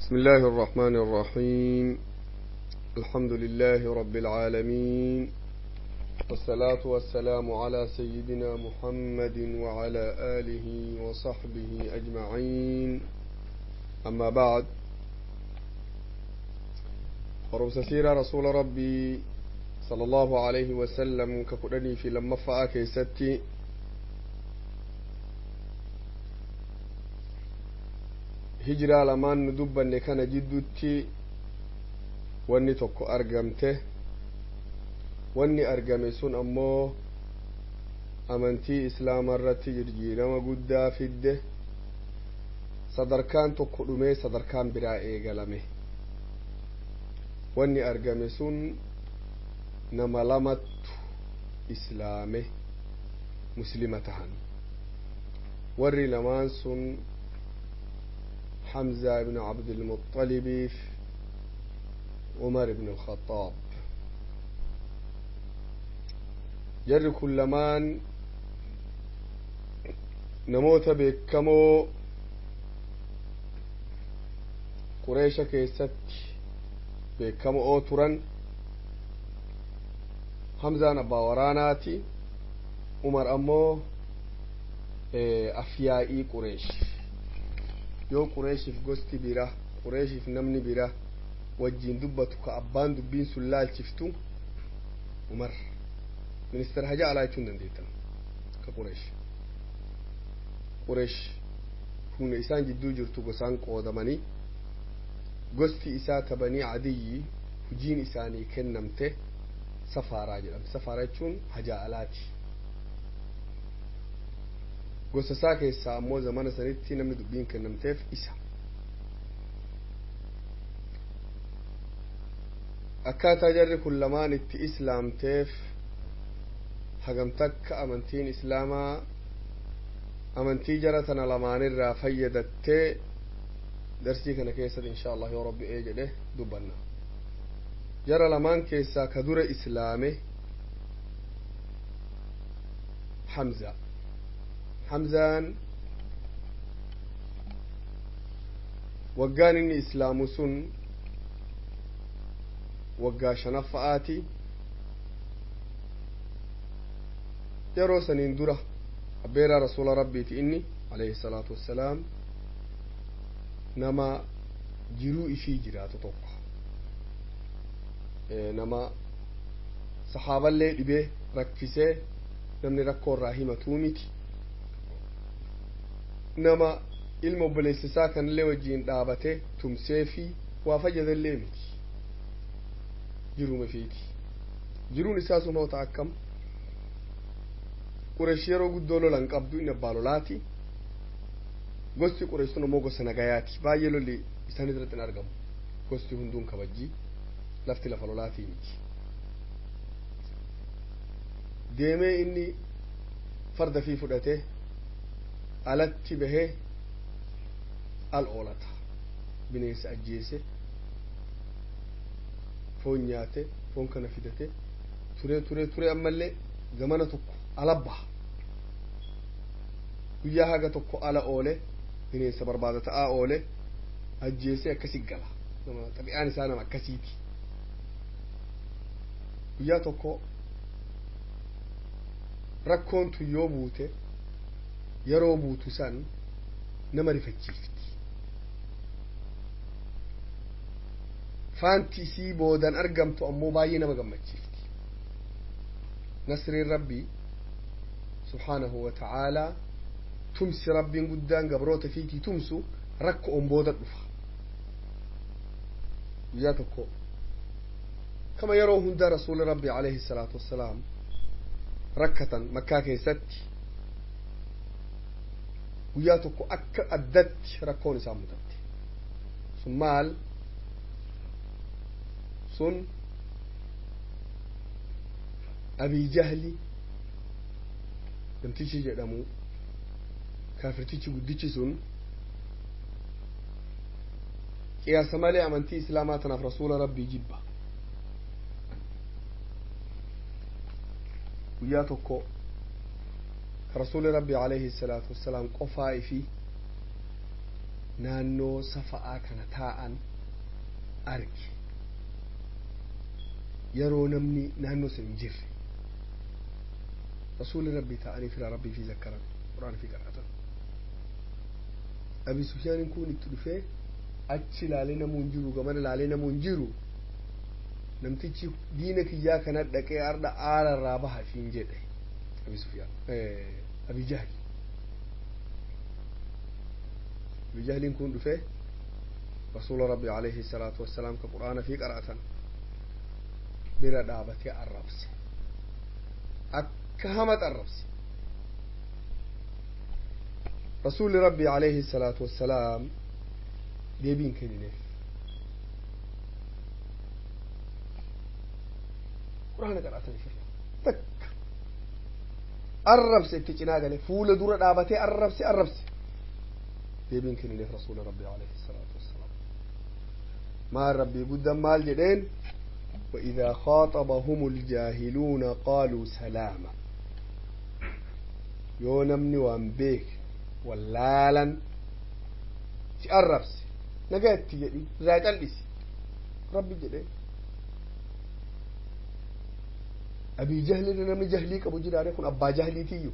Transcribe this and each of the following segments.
بسم الله الرحمن الرحيم. الحمد لله رب العالمين، والصلاة والسلام على سيدنا محمد وعلى آله وصحبه أجمعين. أما بعد، ورمس سيرة رسول ربي صلى الله عليه وسلم كقدني في لما فاك ستي هجرة لمان ندبا نكان جدتي واني توكو أرقمته واني أرقمي سن أمو أمنتي إسلام الرتي جرجينما قدا فده صدركان توكو دمي صدركان برائي قلمي واني أرقمي سن نملمت إسلامي مسلمتهن وري لمان سن حمزة بن عبد المطلب عمر بن الخطاب جر كلمان نموت بكمو قريش كيست بكمو أوتران حمزة نباوراناتي عمر أمو أفيائي قريش yoo qureeshiif gosti bira qureeshiif namni bira wajjin dubbatu ka abbaan dubbiin sun laalchiftu umar minister haja alaa jechuun dandeettan ka qureesh humna isaan jidduu jirtu gosaan qoodamanii gosti isaa tabanii adiyyi hujiin isaanii kennamte safaaraa jedhamte. Safaaraa jechuun haja alaati. gosa isaa keessaa ammoo zamana sanitti namni dubbiin kennamteef isa. akkaataa jarri kun lamaan itti islaamteef hagam takka amantiin islaamaa amantii jara tana lamaanirraa fayyadattee darsii kana keessatti insha Allah yoo rabbi jedhe dubbanna. jara lamaan keessaa ka dura islaame Hamzaan waggaan inni islaamu sun waggaa shanaffa'aati. yeroo saniin dura abbeeraa rasuula rabbiiti inni alayhi salaatu wassalaam nama jiruu ifii jiraatu tokko nama sahaaballee dhibee rakkisee namni rakkoo irraa himatuu miti. nama ilma obboleessisaa kanallee wajjiin dhaabate tumsee fi waa fayyadallee miti. jiruma fiiti. jiruun isaa sun hoota akkam qureesh yeroo guddoo lolan qabdu inni abbaa lolaati. gosti qureesh sun ammoo gosa nagayaati. baay'ee lolli isaan irratti hin argamu. gosti hunduun kabajjii lafti lafa lolaatii miti. deemee inni farda fi fudhatee alatti bahee al oolata. bineensa ajjeese foon nyaate foon kana fidate turee ammallee zamana tokko ala baha. guyyaa haga tokko ala oole bineensa barbaada ta'aa oole ajjeese akkasi gala. xabi'aan isaa nama akkasiiti. guyyaa tokko rakkoon tun yoo buute yeroo buutu san nama rifachiifti. faanti isii boodan argamtu ammoo baay'ee nama gammachiifti. nasriin rabbii subhaanahu wa ta'aalaa tumsi rabbiin guddaan gabroota fiitii tumsu rakkoon booda dhufa. guyyaa tokko kama yeroo hunda rasuuli rabbii alayhi salaatu wassalaam rakkatan makkaa keessatti guyyaa tokko akka addatti rakkoon isaa mudate. sun maal? sun abii jahli namtichi jedhamu kaafirtichi guddichi sun qiyaasa malee amantii islaamaa tanaaf rasuula rabbii jibba. guyyaa tokko رسول ربي عليه الصلاة والسلام قفائي في naannoo safa'aa kana taa'an arge yeroo namni naannoo sun hin jirre rasuulli rabbii ta'anii fira rabbii fi zakkaran quraana fi qaraatan abi sufyaaniin kun itti dhufee achi ilaalee namuu hin jiru gamana ilaalee namuu hin jiru namtichi diina kiyyaa kana dhaqee arda aara irraa baha fiin jedhe abi sufyaan abi jahli abi jahliin kun dhufee rasuula rabbii alayhi salaatu wassalaam ka quraana fi qaraatan bira dhaabatee arrabse akka hamat arrabse rasuulli rabbii alayhi salaatu wassalaam deebiin kennineef quraana qaraatanii firra takka arrabse itti cinaa galee fuula dura dhaabatee arrabse deebiin kennineef rasuula rabbii alayhi salaatu wassalaam maal rabbii guddan maal jedheen وإذا خاطبهم الجاهلون قالوا سلاما يونمني وانبيك ولالا تقربس نجات تجدي زايد البسي ربي جدي أبي جهل نمني جهليك أبو جدار يكون أبا جهلي تيو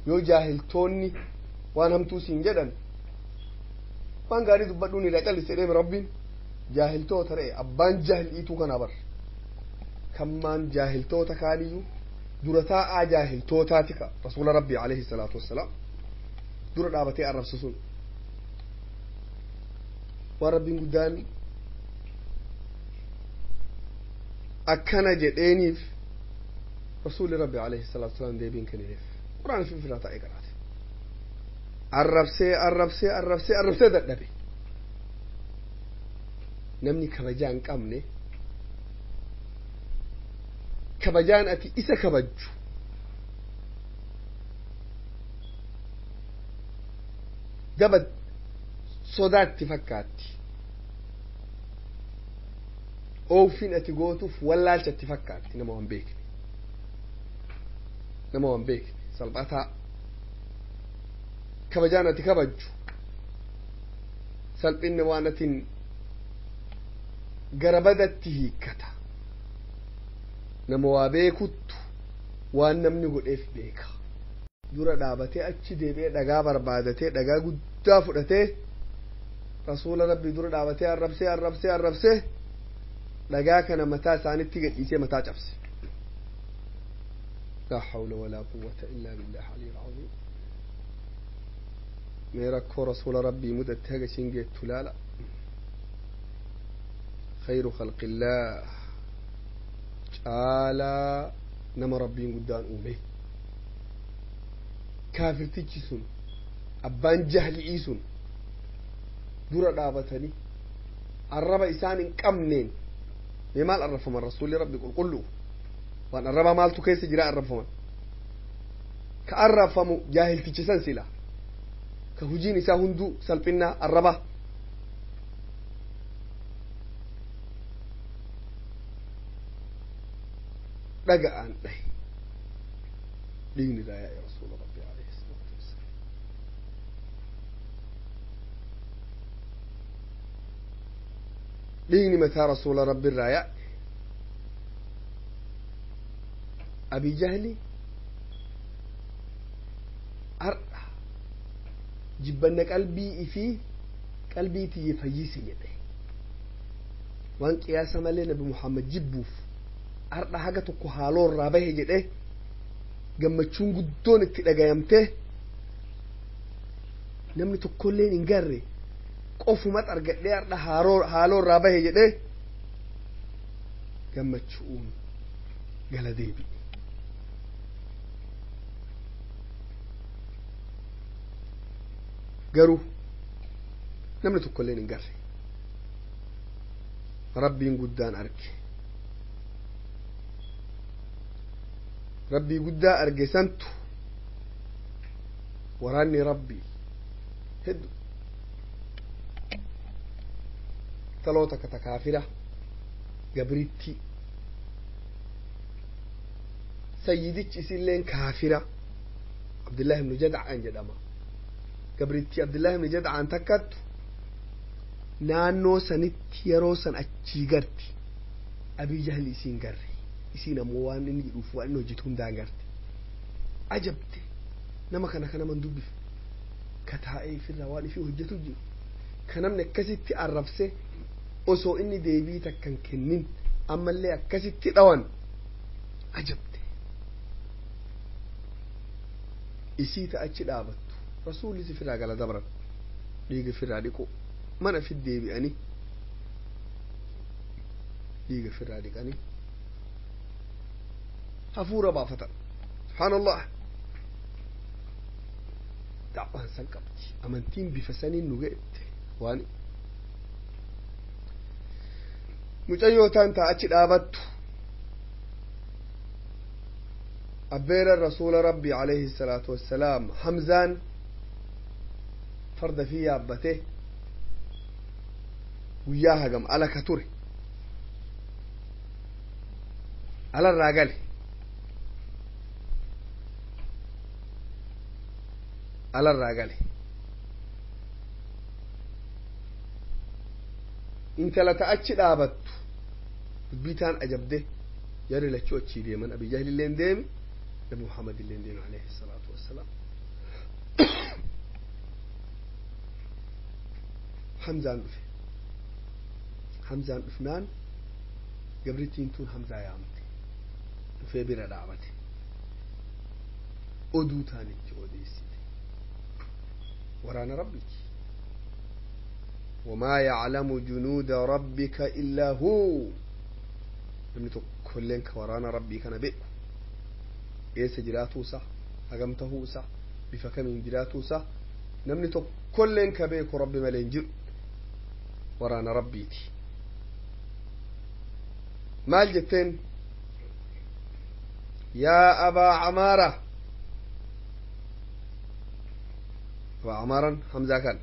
يو جاهل توني وان هم توسين جدا وان قاري دبادوني زايد البسي ربي جاهل تو ترى أبان جاهل إيتو كان أبر كمان جاهل تو تكاليو درتا جاهل تو تاتك رسول ربي عليه الصلاة والسلام دور دابتي عرب سسون وربي قدان أكنا جدينيف رسول ربي عليه الصلاة والسلام ديبين كنيف قرآن في فراتا إقرات عرب سي دبي namni kabajaan qabne kabajaan ati isa kabajju dabad sodaatti fakkaatti oofin ati gootuuf wallaalchatti fakkaatti nama waan beekne salphataa kabajaan ati kabajju salphinne waan atin garabadatti hiikkata nama waa beekuttu waan namni godheef beeka dura dhaabatee achi deebi'ee dhagaa barbaadatee dhagaa guddaa fudhatee rasuula rabbii dura dhaabatee arrabsee dhagaa kana mataa isaanitti gadhiisee mataa cabse لا حول ولا قوة إلا بالله العلي العظيم ميركو رسول ربي مدت هجا سنجت تلالا خير خلق الله تعالى نما ربي قدان أومي كافر تجسون أبان جهل إيسون دورا دابتني الربا إسان كمنين بمال الرفا من رسول ربي قل له وان الربا مالتو كيس جراء الرفا من كأرفا جاهل تجسان سلا كهجين إسا هندو سلبنا الربا dhaga'aan dhahe dhiigni daayaa ya rasuula rabbii alayhi salaatu wassalaam dhiigni mataa rasuula rabbi irraa yaa'e abii jahli har'a jibbanna qalbii fi qalbii tiyye fayyise jedhe waan qiyaasa malee nabi muhammad jibbuuf har'a haga tokko haaloo irraa bahe jedhe gammachuun guddoon itti dhagayamte namni tokkolleen hin garre qofumat argadhee har'a haaloo irraa bahe jedhe gammachuun gala deebi garuu namni tokkolleen hin garre rabbiin guddaan arge rabbii guddaa arge santu waraanni rabbii heddu taloota kata kaafira gabritti sayyidichi isilleen kaafira abdullahi ibnu jad'an jedhama gabritti abdullahi ibnu jad'an takkattu naannoo sanitti yeroo san achii garti abii jahli isiin garre isiin ammoo waan inni jedhuuf waan inni hojjetu hundaan garte ajabte nama kana man dubbif ka taa'ee ifirraa waan ifii hojjetu jiru ka namni akkasitti arrabse osoo inni deebii takkan kennin ammallee akkasitti dhawan ajabte isii ta'achi dhaabattu rasuulli ifirraa gala dabran dhiiga ifirraa dhiqu mana fi deebi'anii dhiiga ifirraa dhiqanii hafuura baafatan subhaanallah da'waan san qabdi amantiin bifa saniin nu ga'ette waan mucayyootaan ta'achi dhaabattu abbeera rasuula rabbii alayhi salaatu wassalaam hamzaan farda fi yaabbate guyyaa hagam ala ka ture alarraa gale alarraa gale intala ta'achi dhaabattu dubbitaan ajabde yarri lachuu achii deeman abii jahli illeen deeme nabi muhammad illeen deeme alayhi salaatu wassalaam hamzaan dhufe hamzaan dhufnaan gabrittiin tun hamzaa yaamte dhufee bira dhaabate oduu taanitti odeessite waraana rabbiki وما يعلم جنود ربك إلا هو لم كلن كورانا ربي كان بئ إيس جراتو صح هجمته صح بفكم جراتو صح نمني كلن كبيك رب ملنجر ورانا ربيتي مال جتين يا أبا عمارة وعمارا حمزة كان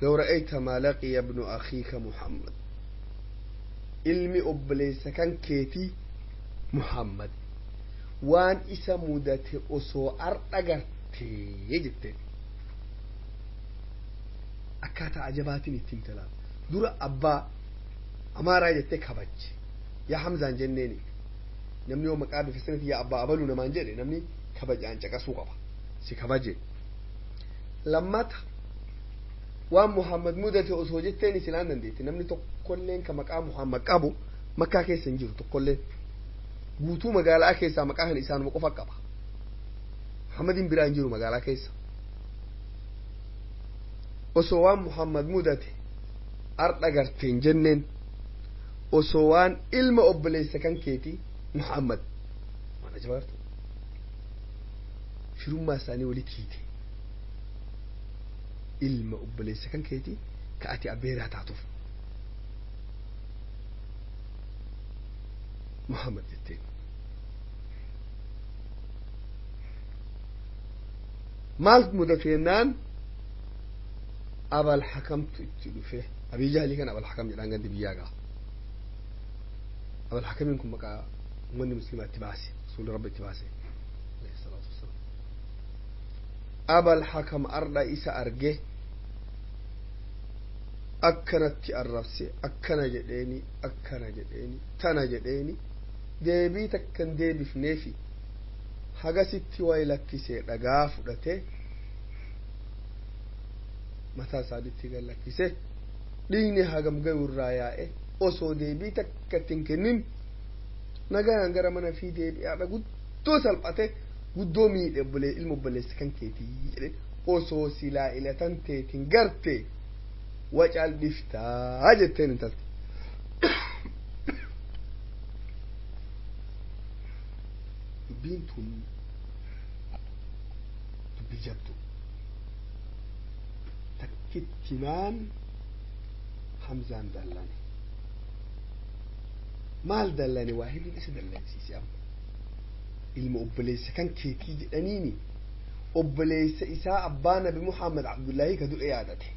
لو رأيت ما لقي ابن أخيك محمد علمي أبليس كان كيتي محمد وان اسمو داتي أسو أرتقرتي يجبتين أكاتا عجباتني التمتلا دور أبا أمارا جتك خبج يا حمزة جنيني نمني يومك آبي في سنة يا أبا أبلو نمان جري نمني خبج عنشك سوقا سي خبج لما waan muhammad mudate osoo jetteen islaan dandeetti namni tokkolleen ka maqaa muhammad qabu makkaa keessa hin jiru tokkolleen guutuu magaalaa keessaa maqaa kan isaanuma qofa qaba muhammadin biraa hin jiru magaalaa keessa osoo waan muhammad mudate ardha garteen jenneen osoo waan ilma obboleessa kan keeti muhammad waan ajabaartu firummaa isaanii walitti hiite ilma obboleessa kan keeti ka ati abbeeraa taatuuf muhammad jetteen maal mudateenaan abal hakamtu itti dhufe abii jahlii kan abal hakam jedhaan gandi biyyaa gaa abal hakamiin kun maqaa ummanni muslimaa itti baase rasuulli rabbi itti baase abal hakam arda isa arge akkanatti arrabse akkana jedheeni tana jedheeni deebii takkan deebifneefi hagasitti way lakkisee dhagaa fudhate mataa isaanitti gan lakkise dhiigni hagam gayu irraa yaa'e osoo deebii takkattin kennin nagaan gara mana fi deebi'aadha guddoo salphate guddoo miidhe ilma obboleessa kan keetii jedhe osoo silaa ilatan teetin garte wacaal dhiftaa jetteen intalti dubbiin tun dubbii jabdu takkittinaan hamzaan dallane maal dallane waa hirrin isa dallansiise amma ilma obboleessa kan keetii jedhaniini obboleessa isaa abbaa nabi muhammad abdullaahi ka du'e yaadate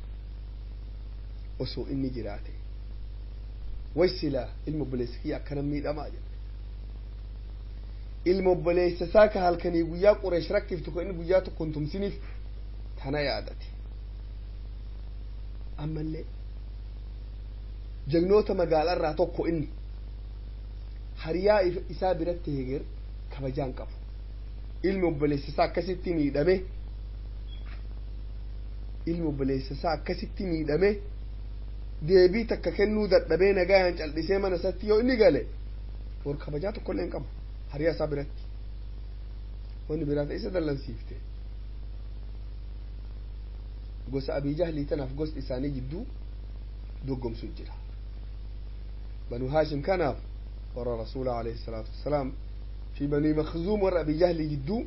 osoo inni jiraate waysila ilma obboleessa kiyya akkana miidhamaa jedhe ilma obboleessa isaa ka halkanii guyyaa qureesh rakkiftu ko inni guyyaa tokko hin tumsiniif tana yaadate أما اللي جنوتا مقالا را توكو إني هريا إسا برته غير كبجان كفو ilmi obboleessisaa akkasitti miidhame ilmi obboleessisaa akkasitti miidhame deebii takka kennuu dadhabee nagayaan cal'isee mana isaatti yoo inni gale war kabajaa tokkollee hin qabu hariyaa isaa biratti wanni biraata isa dallansiifte gosa abii jahlii tanaaf gosti isaanii jidduu doggomsuu jira banu haashim kanaaf warra rasuula alayhi salaatu wassalaam في بني مخزوم ور أبي جهل جدو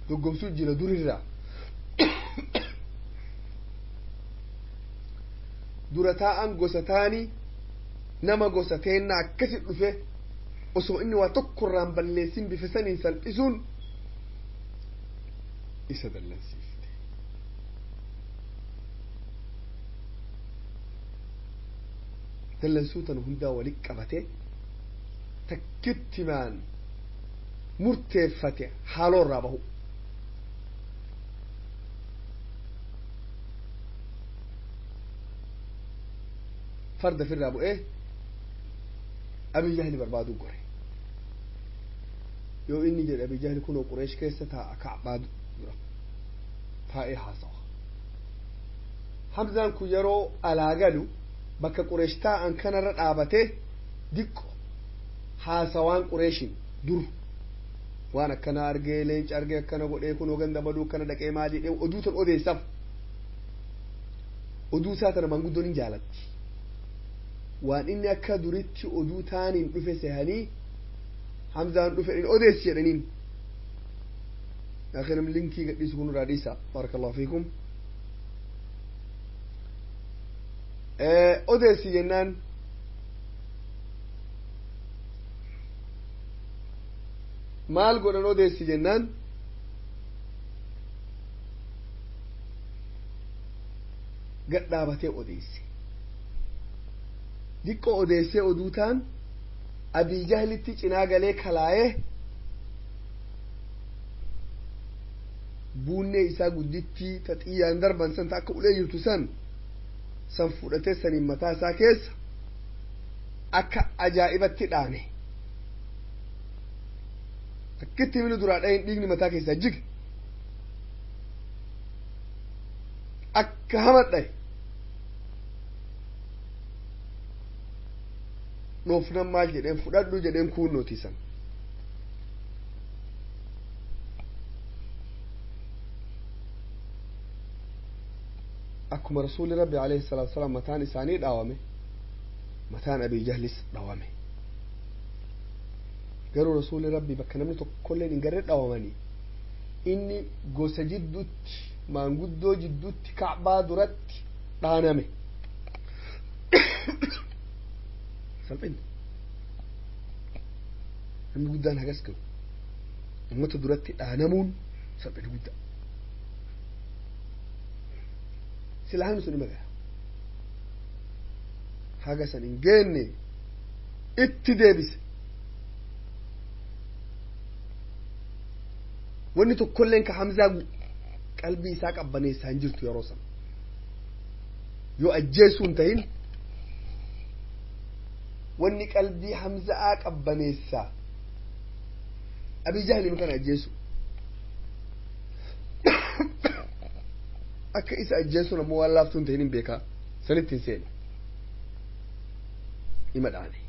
دوغم سجل دوريرا دورتا أن غوستاني نما غوستين ناكسي رفه وسو إني واتكران بلسين بفسن سلقسون إسا دلنسيفت دلنسوتا هندا ولك أبته تكتمان مرتفته حالو رابه فرد في الرابو ايه ابي جهل بربادو قري يو اني جل ابي جهل كونو قريش كيستا اكعبادو فاي حاصوا حمزان كو يرو الاغلو بك قريشتا ان كان ردابته ديكو حاسوان قريشين دور وانا كان ارجي لينج ارجي كان غودي كونو غندا بدو كان دقي ماجي دي ودوتن اودي سف ودوساتنا منغودون جالت وان اني اكا دوريتي ودوتانين دفه سهاني حمزه دفه ان اودي سيدنين اخر من لينكي غدي سكون راديسا بارك الله فيكم اودي سينان maal godhan odeessi jennaan gad dhaabatee odeesse diqqoo odeessee oduutaan abii jahlitti cinaa galee kalaayee buunnee isaa guddittii ta xiyyaan darban san ta akka ulee jirtu san fudhatee saniin mataa isaa keessa akka ajaa'ibatti dhaane akkitti minu duraa dhayin dhiigni mataa keessaa jige akka hamadhaye dhoofnan maal jedheen fudhadhu jedheen kuunnootiisan akkuma rasuuli rabbi alayhi salaatu wasalaam mataan isaanii dhaawame mataan abii jahlis dhaawame garuu rasuuli rabbi bakka namni tokkolleen hin garre dhaawamanii inni gosa jidduutti maanguddoo jidduutti kacbaa duratti dhaaname salphinni namni guddaan hagas gahu ummata duratti dhaanamuun salphina guddaa sila hanni sun ima gaha haga san hin geenne itti deebise wanni tokkolleen ka hamzaa qalbii isaa qabbaneessaa hin jirtu yeroo san yoo ajjeesuu hin tahin wanni qalbii hamzaa qabbaneessaa abii jahli kana ajjeesu akka isa ajjeesuun ammoo waan laaftuu hin tahin hin beekaa sanitti hin seene ima dhaane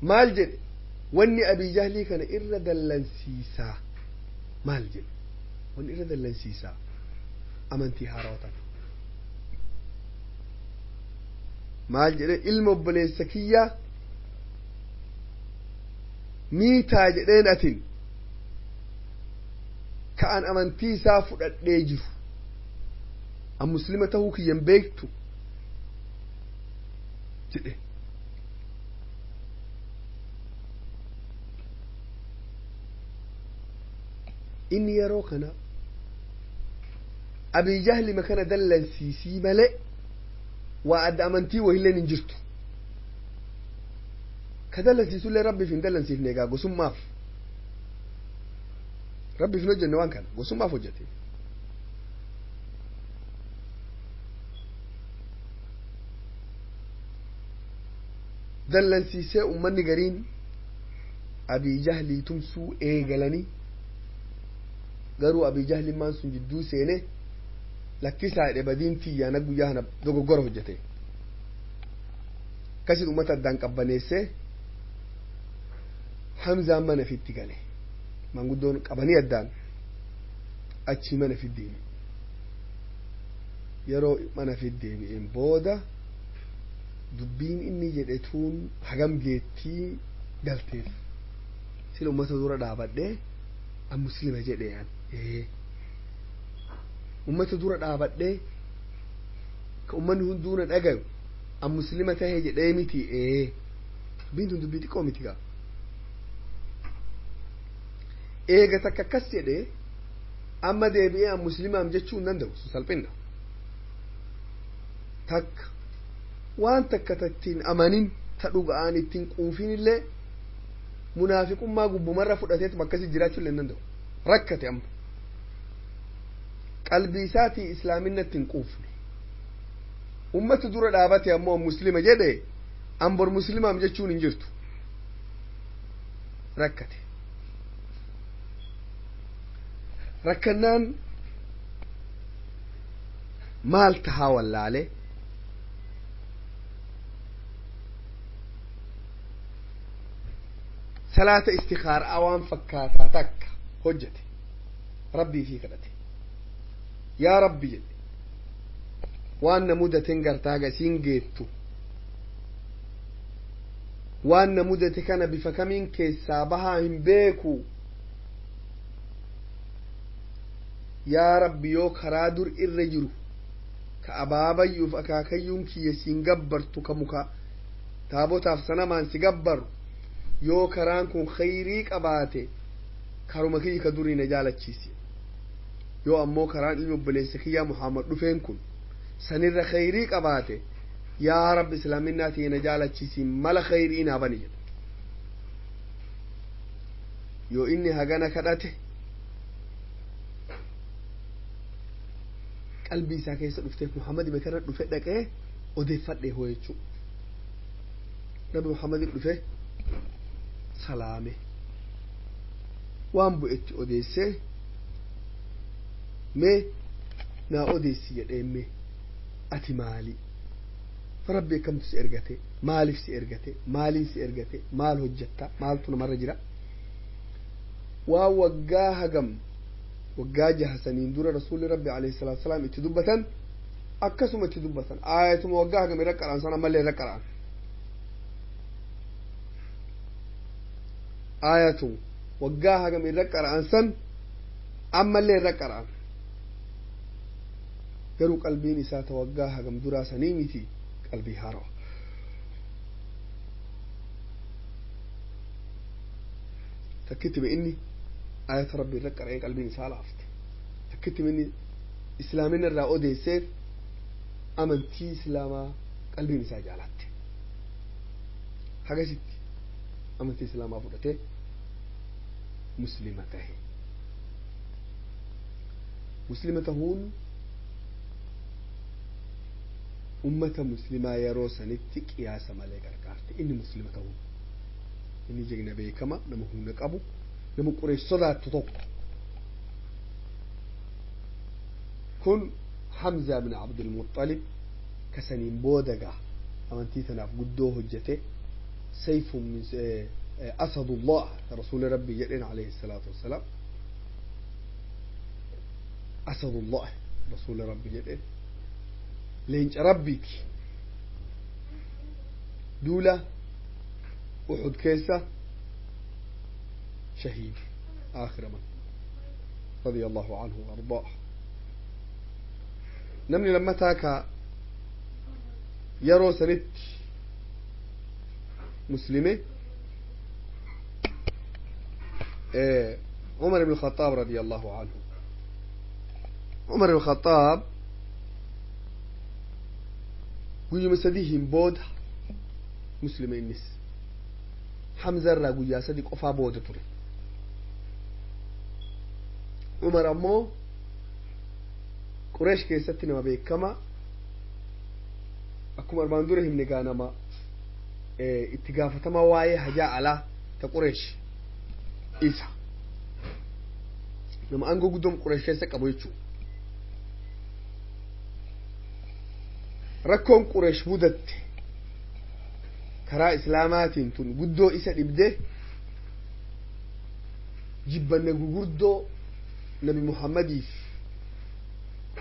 maal jedhe wanni abii jahlii kana irra dallansiisaa maal jedhe wanni irra dallansiisaa amantii haarawatan maal jedhe ilma obboleessa kiyyaa miitaa jedheen atin ka'an amantii isaa fudhadhee jiru an muslima tahuu kiyyan beektu jedhe inni yeroo kana abii jahli makana dallansiisii malee waa adda amantii wahilleen hin jirtu ka dallansiisullee rabbiif hin dallansiifne egaa gosummaaf rabbi fi hojjenne waan kana gosummaaf hojjete dallansiisee ummanni gariin abii jahlii tumsuu eegalanii garuu abii jahliin maan sun jidduu seene lakkisaa jedhe badiin tiyyaana guyyaa kana dogoggora hojjete kasit ummata addaan qabbaneessee hamzaan mana fitti gale manguddoon qabanii addaan achii mana fit deebi yeroo mana fit deebi'een booda dubbiin inni jedhetuun hagam geettii galteef sila ummata dura dhaabadhee an muslima jedhean ummata dura dhaabadhee ka ummanni hunduuna dhagayu an muslima tahee jedhee miti dubbiin tun dubbii xiqqoo miti gaa eega takka akkas jedhee amma deebi'ee an muslimaam jechuu hin danda'u sun salphinna takka waan takka tattiin amanin ta dhuga'aan ittiin quufin illee munaafiqummaa gubbumarra fudhateet bakkasi jiraachuu illee hin danda'u rakkate amma qalbii isaatii islaaminatti hin quufne ummata dura dhaabate ammoo muslima jedhe an bor muslimaam jechuun hin jirtu rakkate rakkannaan maal tahaa wallaale salaata istikaaraa waan fakkaataa takka hojjete rabbii fi kadhate yaa rabbi jedhe waan na mudaten gartaa gasiin geettu waan na mudate kana bifa kamiin keessaa bahaa hin beeku yaa rabbi yoo karaa dur irra jiru ka abaabayyuuf akaakayyuun kiyya siin gabbartu ka muka taabotaaf sanamaan si gabbaru yoo karaan kun khayrii qabaate karuma kiyya ka durii na jaalachiisi yoo ammoo karaan ilmi obboleessa kiyyaa muhammad dhufeen kun sanirra khayrii qabaate yaa rabbi islaaminaatii na jaalachiisi mala khayrii naa bani jedhe yoo inni hagana kadhate qalbii isaa keessa dhufteef muhammad makana dhufe dhaqee odeeffadhe hoo jechuu nabi muhammadin dhufe salaame waan bu'etti odeessee mee naa odeessi jedheen mee ati maali rabbi akkamtu si ergate maaliif si ergate maaliin si ergate maal hojjetta maaltu namarra jira waa waggaa hagam waggaa jahasaniin dura rasuulli rabbi alayhi salaatu wasalaam itti dubbatan akkasuma itti dubbatan aayatuma waggaa hagam irra qara'an san ammallee irra qara'an aayatu waggaa hagam irra qara'an san ammallee irra qara'an garuu qalbiin isaa ta waggaa hagam duraa sanii miti qalbii haaraa takkitime inni ayata rabbi irra qara'ee qalbiin isaa laafte takkitime inni islaamina irraa odeesseef amantii islaamaa qalbiin isaa jaalatte hagasitti amantii islaamaa fudhatee muslima tahe muslima tahuun ummata muslimaa yeroo sanitti qiyaasa malee gargaarte inni muslima tahuun inni jegna beekama nama humna qabu nama qureesh sodaattu tokko kun hamza bin abdulmuxalib kasaniin boodagaa amantii tanaaf guddoo hojjete sayfu min asadullah rasuuli rabbi jedhen alayhi salaatu wassalaam asadullah rasuuli rabbi jedhen leenca rabbiiti duula uxud keessa شهيد آخر من رضي الله عنه وأرضاه نمني لما تاكا يرو سنت مسلمة عمر بن الخطاب رضي الله عنه عمر بن الخطاب قوي مسديهم بود مسلمين النس حمزة را قوي صديق أفا بود تري عمر أمو قريش كيستي نما بيكما أكو مرمان دورهم نقانما اتقافتما واي هجاء على تقريش إيسا نما أنقو قدوم قريش كيسك أبو يتشو ركون قريش بودت كرا إسلامات تون قدو إيسا إبده جبا نقو قردو نبي محمد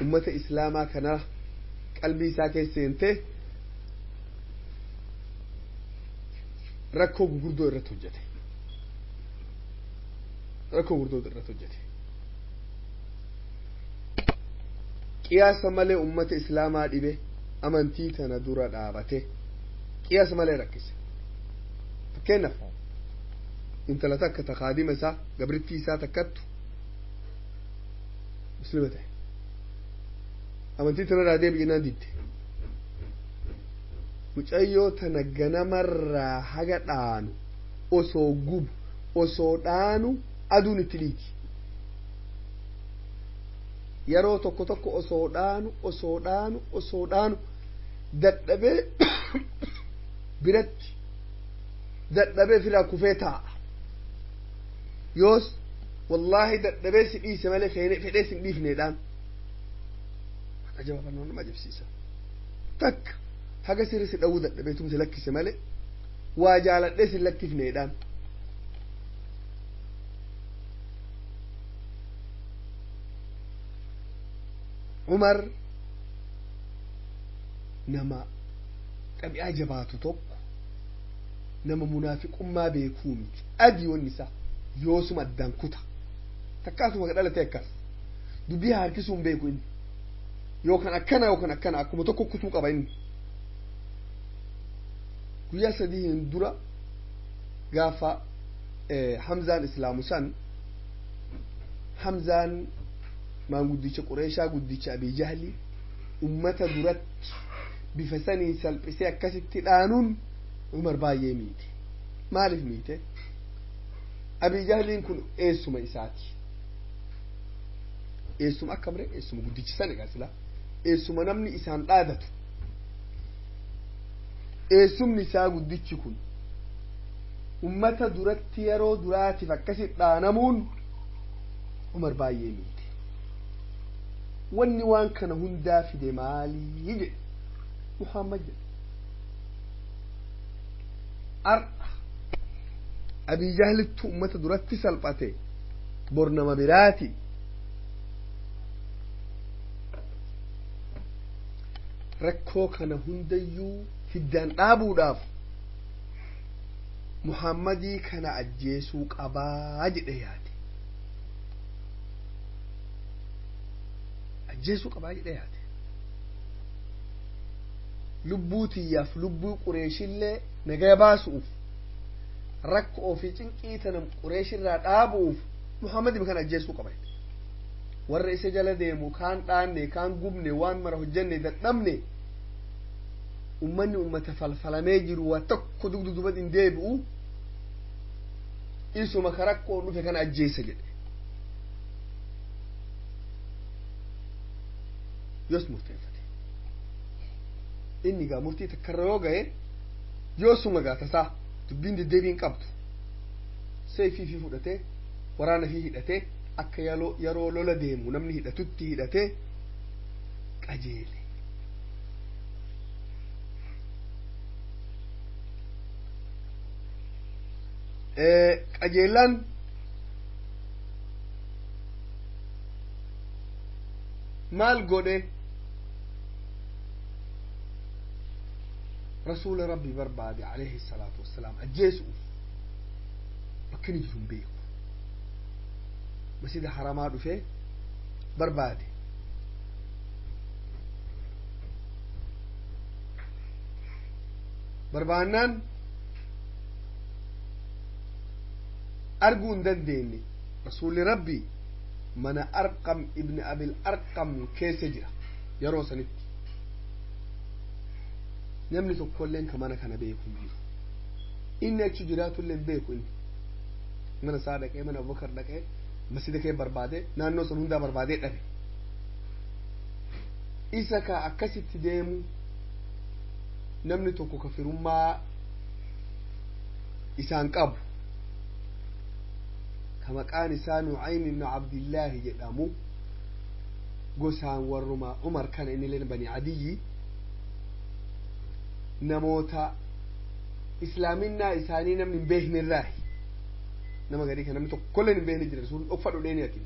أمة إسلاما كان قلبي ساكي سينته ركو قردو الرتوجته ركو قردو الرتوجته قياس مالي أمة إسلاما ديبه أمانتي تندور دابته قياس مالي ركز فكين نفهم انت لتك تخادم سا قبرتي سا تكتو مسلمته أمانتي تنرى ديب جنان ديبته mucayyoo tana ganamarraa haga dhaanu osoo gubu osoo dhaanu aduun itti dhiiti yeroo tokko tokko osoo dhaanu dadhabee biratti dadhabee firaa kufee taa'a yoos wallaahi dadhabee si dhiise malee fedhee sin dhiifneedhaan ajaa'ibaa nama ajabsiisa takka haga sirri si dhawuu dadhabeetum si lakkise malee waa jaaladhee si lakkifneedhaan Umar nama qabi'aa jabaatu tokko nama munaafiqummaa beekuu miti adiyoon isaa yoosuma addaan kuta takkaasuma ka dhalate akkas dubbii harkisuun beeku inni yookaan akkana akkuma tokko kutuu qaba inni guyyaa sadiin dura gaafa Hamzaan islaamu san Hamzaan maanguddicha Qureeshaa guddicha Abii Jahli ummata duratti bifa sanii salphisee akkasitti dhaanuun Umar baay'ee miite maaliif miite Abii Jahliin kun eessuma isaati eessuma akka mire eessuma guddichi san egaa sila eessuma namni isaan dhaadatu eessumni isaa guddichi kun ummata duratti yeroo duraatiif akkasitti dhaanamuun Umar baay'ee miite wanni waan kana hundaa fide maalii jedhe Muhammad jedhe ar'a Abii Jahlittu ummata duratti salphate bor nama biraati rakkoo kana hundayyuu hiddaan dhaabuudhaaf Muhammadii kana ajjeesuu qabaa jedhe yaade ajjeesuu qabaa jedhe yaade lubbuu tiyyaaf lubbuu Qureeshillee nagaya baasuuf rakko ofii cinqii tana Qureeshirraa dhaabuuf Muhammadii kana ajjeesuu qaba warra isa jala deemu kaan dhaanne kaan gubne waan mara hojjenne dadhabne ummanni ummata falfalamee jiru waa tokko dugduubat hin deebi'u isuma karakkoo dhufe kana ajjeessa jedhe yoos murteeffate inni gaa murtii takkarra yoo ga'e yoosuma gaatasaa dubbiin deddeebiin qabdu seefii fi fudhatee waraana fi hidhatee akka yeroo lola deemu namni hidhatutti hidhatee qajeele qajeelaan maal godhe rasuula rabbi barbaade alayhi salaatu wassalaam ajjeesuuf bakkini jiru hin beeku masjida haramaa dhufee barbaade barbaannaan arguu hin dandeenye rasuulli rabbi mana Arqam ibn Abil Arqam keessa jira yeroo sanitti namni tokkolleen ka mana kana beeku hin jiru inni achi jiraatullee hin beeku inni mana isaa dhaqee mana Abubakar dhaqee masjida kee barbaade naannoo sun hundaa barbaadee dhabe isa ka akkasitti deemu namni tokko kafirummaa isaan qabu ka maqaan isaa Nu'aym ibn Abdillahi jedhamu gosaan warruma Umar kana inni leen bani Adiyyi namoota islaaminaa isaanii namni hin beekne irraahi nama garii kan namni tokkolleen hin beekne jira sun dhokfa dhodheeni ati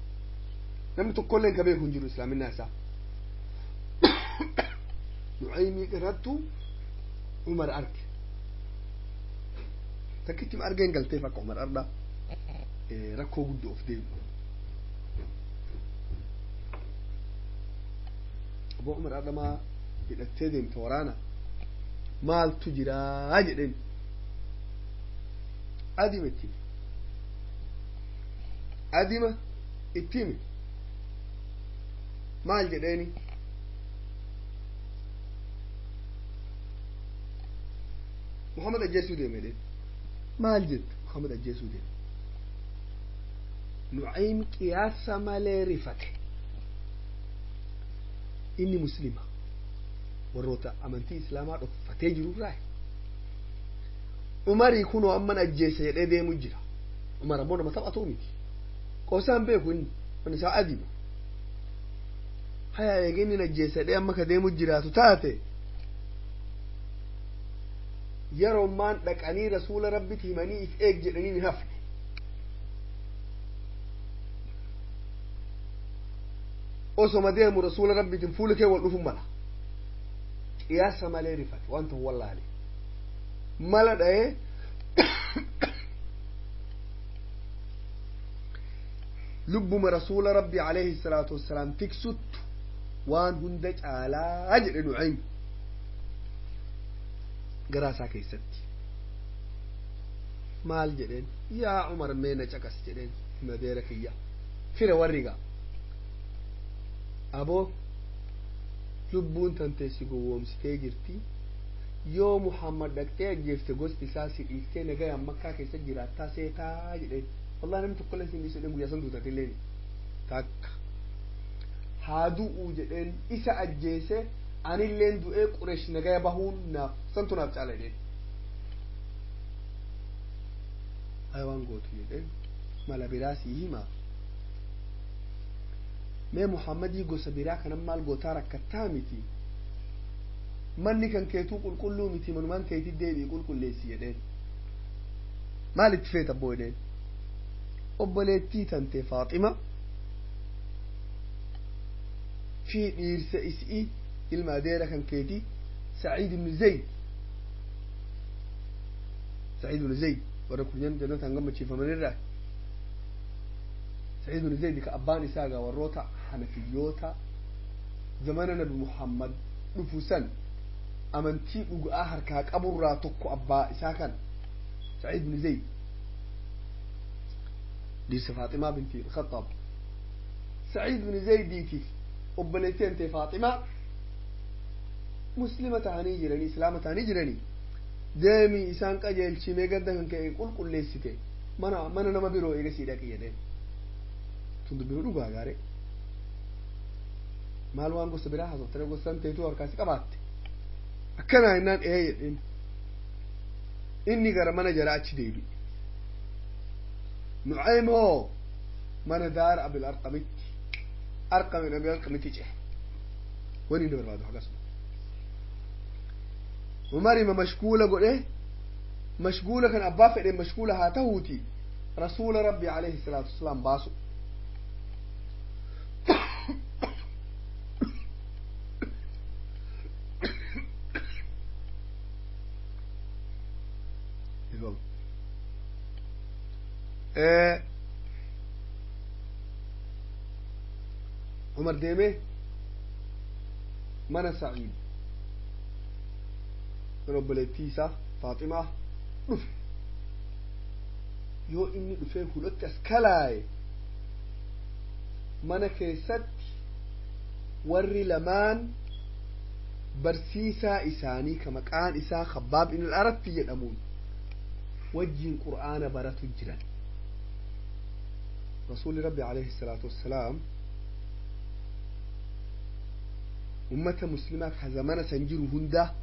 namni tokkolleen ka beeku hin jiru islaaminaa isaa Nu'aymii kanattu Umar arge takkitti argeen galteef akka Umar arda rakkoo guddoo of deemu aboo Umar arda maa hidhattee deemte waraana maaltu jiraa jedheen adima itti hime maal jedheeni Muhammad ajjeesuu deeme jedheen maal jettu Muhammad ajjeesuu deeme Nu'aym qiyaasa malee rifate inni muslima warroota amantii islaamaa dhokfatee jirurraa Umarii kunoo amman ajjeese jedhee deemu jira Umar ammoo nama taphatuu miti qoosaan beeku inni kun isaa adima haya eegee inni ajjeese jedhee amma ka deemu jiraatu taate yeroo maan dhaqanii rasuula rabbitti himanii if eeg jedhanii hin hafne osoma deemu rasuula rabbitiin fuula kee wal dhufu mala qiyaasa malee rifate wanta wallaale mala dha'ee lubbuma rasuula rabbi alayhi salaatu wassalaam tiksuttu waan hunda caalaa jedhe Nu'aym garaa isaa keessatti maal jedheen yaa Umar mee na caqas jedheen madeera kiyya fira warriga aboo lubbuun tantee si gowwoomsitee jirti yoo Muhammad dhaqxee ajjeefte gosti isaa si dhiiftee nagayaan Makkaa keessa jiraattaa seetaa jedheen wallahi namni tokkolleen sin dhiisu jedheen guyyaa san duutatilleen takka haa du'uu jedheen isa ajjeese anilleen du'ee Qureesh nagaya bahuun naaf santu naaf caala jedheen waan gootu jedheen mala biraa sii himaa mee Muhammadii gosa biraa kanan maal gootaa rakkattaa miti manni kan keetuu qulqulluu miti manumaan keetii deebii qulqulleessi jedheen maal itti feeta abboo jedheen obboleettii tantee Faaxima fi dhiirsa isii ilma adeera kan keetii Sa'iid ibn Zayd warra kunyan jannataan gammachiifaman irraa Sa'iid ibn Zayd ka abbaan isaa gaa warroota Hanafiyyoota zamana Nabi Muhammad dhufu san amantii dhugaa harkaa qaburraa tokko abbaa isaa kan Sa'iid ibn Zayd dhiirsa Faaximaa binti Khattaab Sa'iid ibn Zaydiitiif obboleettii antee Faaximaa muslima ta'anii jiranii islaama ta'anii jiranii deemii isaan qajeelchimee gadda kan ka'e qulqulleessite mana nama biroo eegasii dhaqi jedheen tun dubbinu dhugaa gaare maal waan gosa biraa haasofte gosa san teetuu harkaasi qabaatte akkanaa innaan jedheen inni gara mana jala achi deebi Nu'aym hoo mana daara Abil Arqamitti Abil Arqamitti cehe wani inni barbaadu akkasuma Umar ima mashguula godhe mashguula kan abbaa fedhe mashguula haa ta'uuti rasuula rabbi alayhi salaatu wassalaam baasu Umar deeme mana Sa'iid mana obboleettii isaa Faaximaa dhufe yoo inni dhufee hulatti as kalaaye mana keessatti warri lamaan barsiisaa isaanii ka maqaan isaa Khabbaab ibn al-Aratti jedhamuun wajjiin Qur'aana baratu jiran رسول ربي عليه الصلاة والسلام أمة مسلمة كزمان سنجر هندا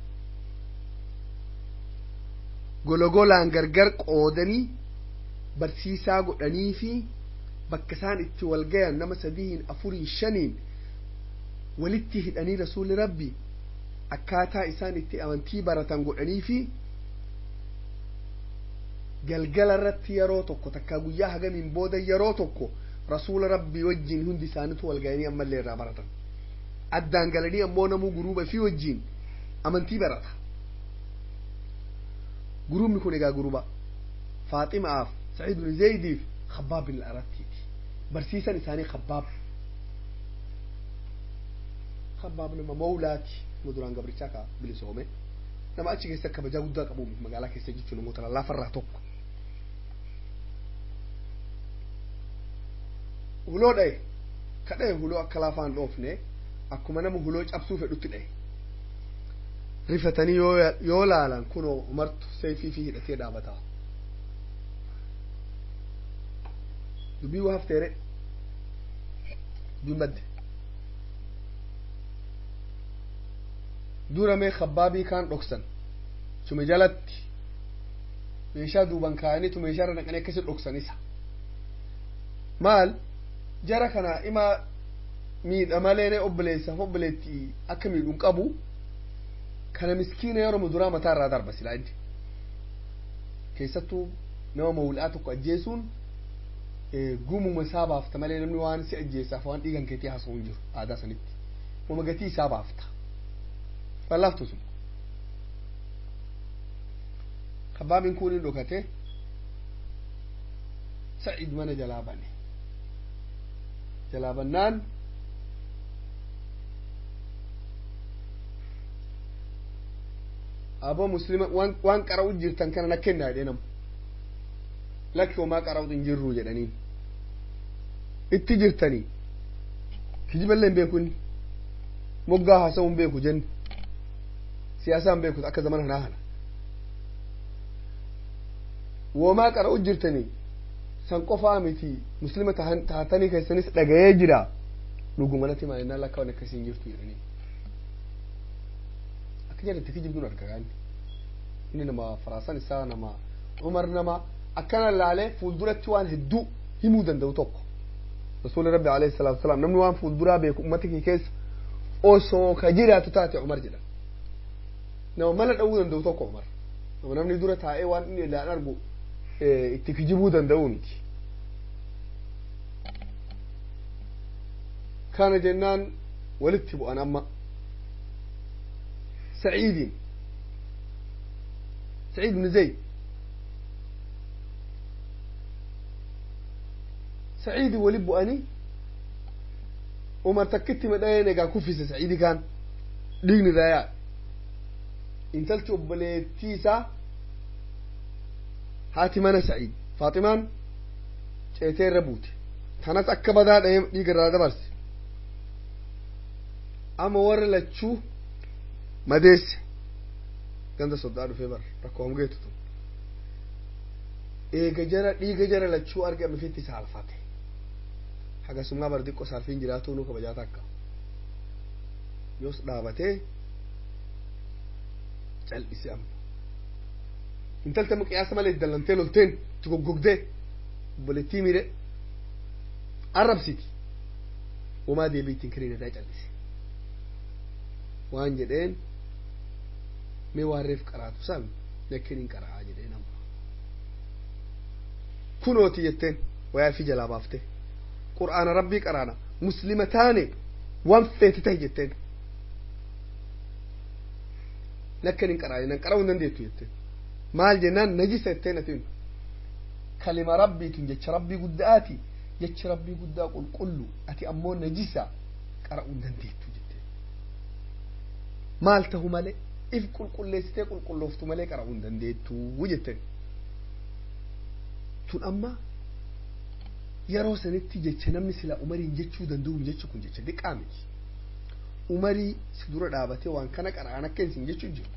قولان غرغر قودني برسيسا قدني في بكسان اتوالقيان نما سدين أفورين شنين ولته أني رسول ربي أكاتا إسان اتي أمانتي براتان قدني في قلقل الرت يروتوكو تكاقويا حقا من بودا يروتوكو رسول ربي وجين هندي سانتو والقياني أما اللي رابراتان أدان قلني أمونا مو قروبا في وجين أمانتي براتا قروب نكون إيقا قروبا فاطمة آف سعيد بن زيد خباب بن الأرتي برسيسا نساني خباب نما مولاتي مدران قبري شاكا بلي سومي نما أتشي كيسا كبجا قدا قبوم مقالا كيسا جيتشو نموتنا لا فراتوك هلو داي كده هلو أكلافان لوفني أكما نمو هلوج أبسو في دوتي داي رفتني يولالا كنو مرت سيفي فيه لتي دابتا دبيو هفتيري بمد دورا مي خبابي كان ركسن شو مجالت ميشا دوبان كاني تو ميشا رنقني كسر ركسن إسا مال جرى كنا إما ميد أماليني أبليسا فبليتي أكمي دونك أبو كان مسكين يرى مدرا متى رادار بس لا عندي كيستو نوع مولاتك أجيسون قوموا مسابة فتا مالي نمني وان سي أجيسا فوان إيغان كيتي حسون جر عادا سنت ومغتي سابة فتا فلافتو سن خباب نكوني لوكاتي سعيد من جلابنان أبو مسلم وان قرأوا جرتان كان نكنا دينام لك وما قرأوا تنجروا جدانين اتجرتني كجيب اللين بيكوني مقاها سوون بيكو جن سياسان بيكو أكا زمان هنا وما قرأوا جرتني سنقفا متي مسلمة تهتني كيسانيس لغاية جرا لغمانتي ما إنا لك ونكسين جرتو يعني أكجر تكيجي بدون أركان إني نما فراسان إسا نما عمر نما أكان اللي عليه فولدورة توان هدو همودن دو توقع رسول ربي عليه الصلاة والسلام نمنوان فولدورة بيكو أمتك كيس أوسو كجيرا تتاتي عمر جدا نما ملد أودن دو توقع عمر نما نمني دورة تايوان إني لا نرجو تكيجي بودن دونتي كان جنان ولدتبو أنا أما سعيد بن زيد سعيد ولب أني وما تكتي مداينة قا كفيس سعيد كان دين ذايا انتلت أبليتيسا هاتمان سعيد فاطمان شيتين ربوت تناس أكبدا ديقر هذا برس أما ورلتشو مديس كان صدارو في بر ركوهم جيتو إيه جرى لتشو أرجع مفيتي سالفاتي حاجة سمعنا برديكو سالفين جراتو نو كبجاتك يوس دابته جل بسيام انت لتمك يا سمالي دلنتين لتين تقوق ده بلتي ميري عرب سيتي وما دي بيتين كرينة دا جل بسي وان جدين مي وارف قراتو سام لكن قرا جدين كنوتي يتين ويا في جلابافته قرآن ربي قرانا مسلمتان وانفيت تهجتين لكن قرانا نديتو يتين مال جنان نجيسة يتين كلمة ربي تنجيش ربي قدآتي جيش ربي قدآ قل قلو أتي أمون نجيسة قرأوا نديتو جتين مالته مالي إف قل ليستي قل لفتو مالي قرأوا نديتو وجتين تون أما yeroo sanitti jecha namni sila umariin jechuu danda'u jechu kun jecha diqaa miti umarii si dura dhaabatee waan kana qara'an akka isin jechuu jiru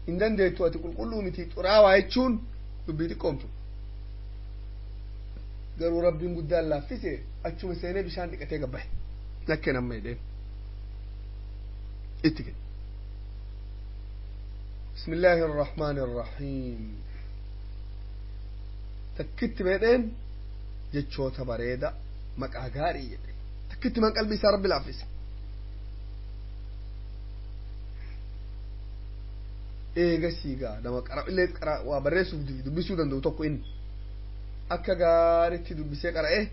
hin dandeettu ati qulqulluu miti xuraawaa jechuun dubbii xiqqoomtu قالوا ربي قدال لا فيسي أتشو مسيني بشان دقتي قبح لكن أما يدين اتكت بسم الله الرحمن الرحيم تكت بيدين جتشوتا بريدة مقاقاري يدين تكت من قلبي سار ربي العفيس إيه قسيقا لما قرأ إلي قرأ وبرسو دبسو دندو توقو إن أكا قارتي دبسي قرأ إيه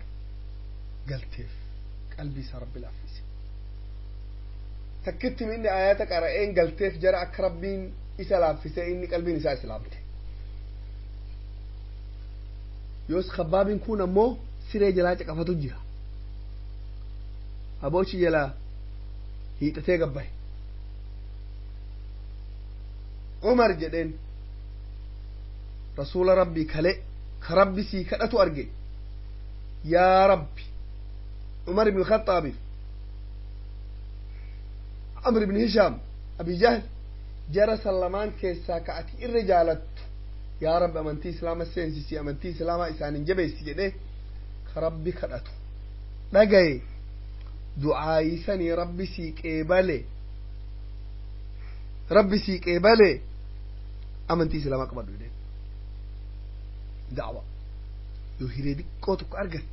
قلتيف قلبي سار ربي العفيس تكت من آياتك قرأ إن قلتيف جرى أكربين إسا العفيسي إني قلبين إسا إسلامتي يوس خبابين كون مو سيري جلاجك أفتو جيها أبوشي جلا هي تتيق أباي عمر جدين رسول ربي كالي كربي سي كالأتو أرجي يا ربي عمر بن الخطاب عمرو بن هشام أبي جهل جرى سلمان كيسا كأتي الرجالة يا رب أمنتي إسلام السينسي أمنتي إسلام إسان جبيس جده كربي كالأتو لقاي دعائي سني ربي سيك إيبالي ربي سيك إيبالي أمنتي إسلام أكبر جده دعوة يهيري دي قوتك أرغت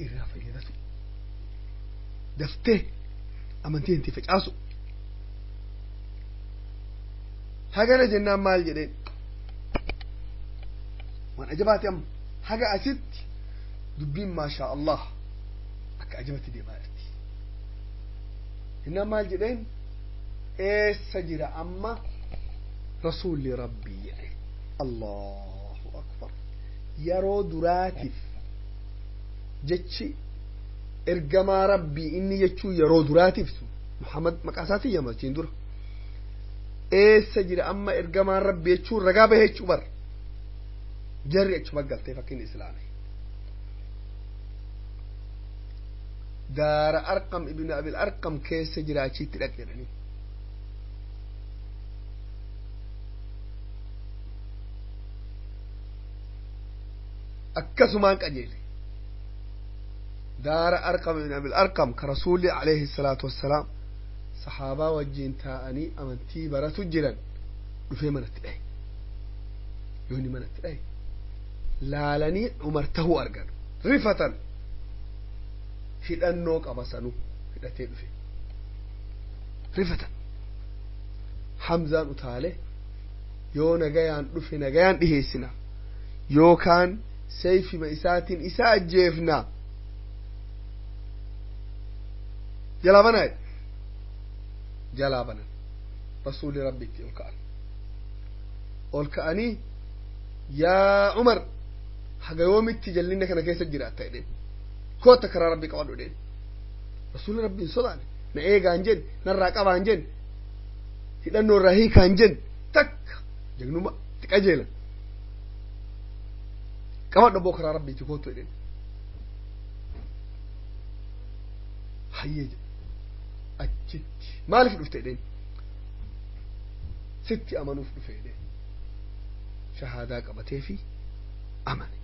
إرافة يدتو دفته أمنتي انتي فجأسو هكذا جنان مال جدين وأنا أجبت أم حاجة أسد دبين ما شاء الله أك أجبت دي بارتي إنما الجدين إيه سجر أما رسول ربي يعني الله أكبر يرو دراتف جتشي إرجما ربي إني يجو يرو دراتف محمد مقاساتي يا مالتين دور إيه سجر أما إرجما ربي يجو رقابه يجو بر جري أجو بقلتي فكين إسلامي دار أرقم ابن أبي الأرقم كيس جراتي تلقيني أكسمان كجيل دار أرقم ابن أبي الأرقم كرسول عليه الصلاة والسلام صحابة وجين تاني أمنتي براتو جيران وفي من التلاي يوني من التلاي لالني عمرته أرقان رفة hidhannoo qaba sanuu hidhatee dhufe rifatan hamzaan utaale yoo nagayaan dhufe nagayaan dhiheessina yookaan sayfima isaatiin isa ajjeefna jalaa banaa jalaa banan rasuuli rabbitti ol ka'anii yaa Umar haga yoomitti jallinna kana keessa jiraatta jedheen كوتا كرا ربي قوادو دين رسول ربي صداني نأيغا انجن نراقبا انجن هدانو رهيكا انجن تك جنو ما تكاجيلا قوادو بو كرا ربي تكوتو دين حييج أجت مالي في دفتي دين ستي أمانو في دفتي دين شهادا قبتي في أماني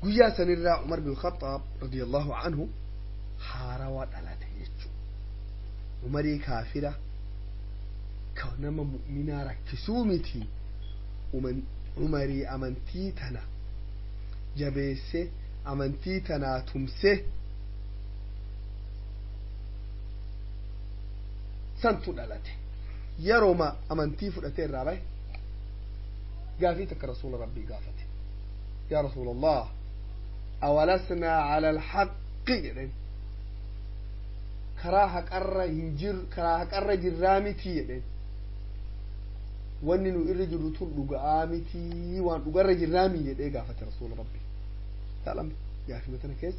قيا سنرى عمر بن الخطاب رضي الله عنه حاروا دلته يجو عمري كافرة كونما مؤمنا ركسومتي ومن عمري أمنتي تنا جبيسه أمنتي تنا تمسه سنتو دلته يروما أمنتي فرأتي الرابع قافتك رسول ربي قافته يا رسول الله أولسنا على الحق يعني كراهة قرة جرامتي يعني واننو إرجل تلقى آمتي وان قرة جرامي يعني قافة رسول ربي تعلم يا أخي مثلا كيس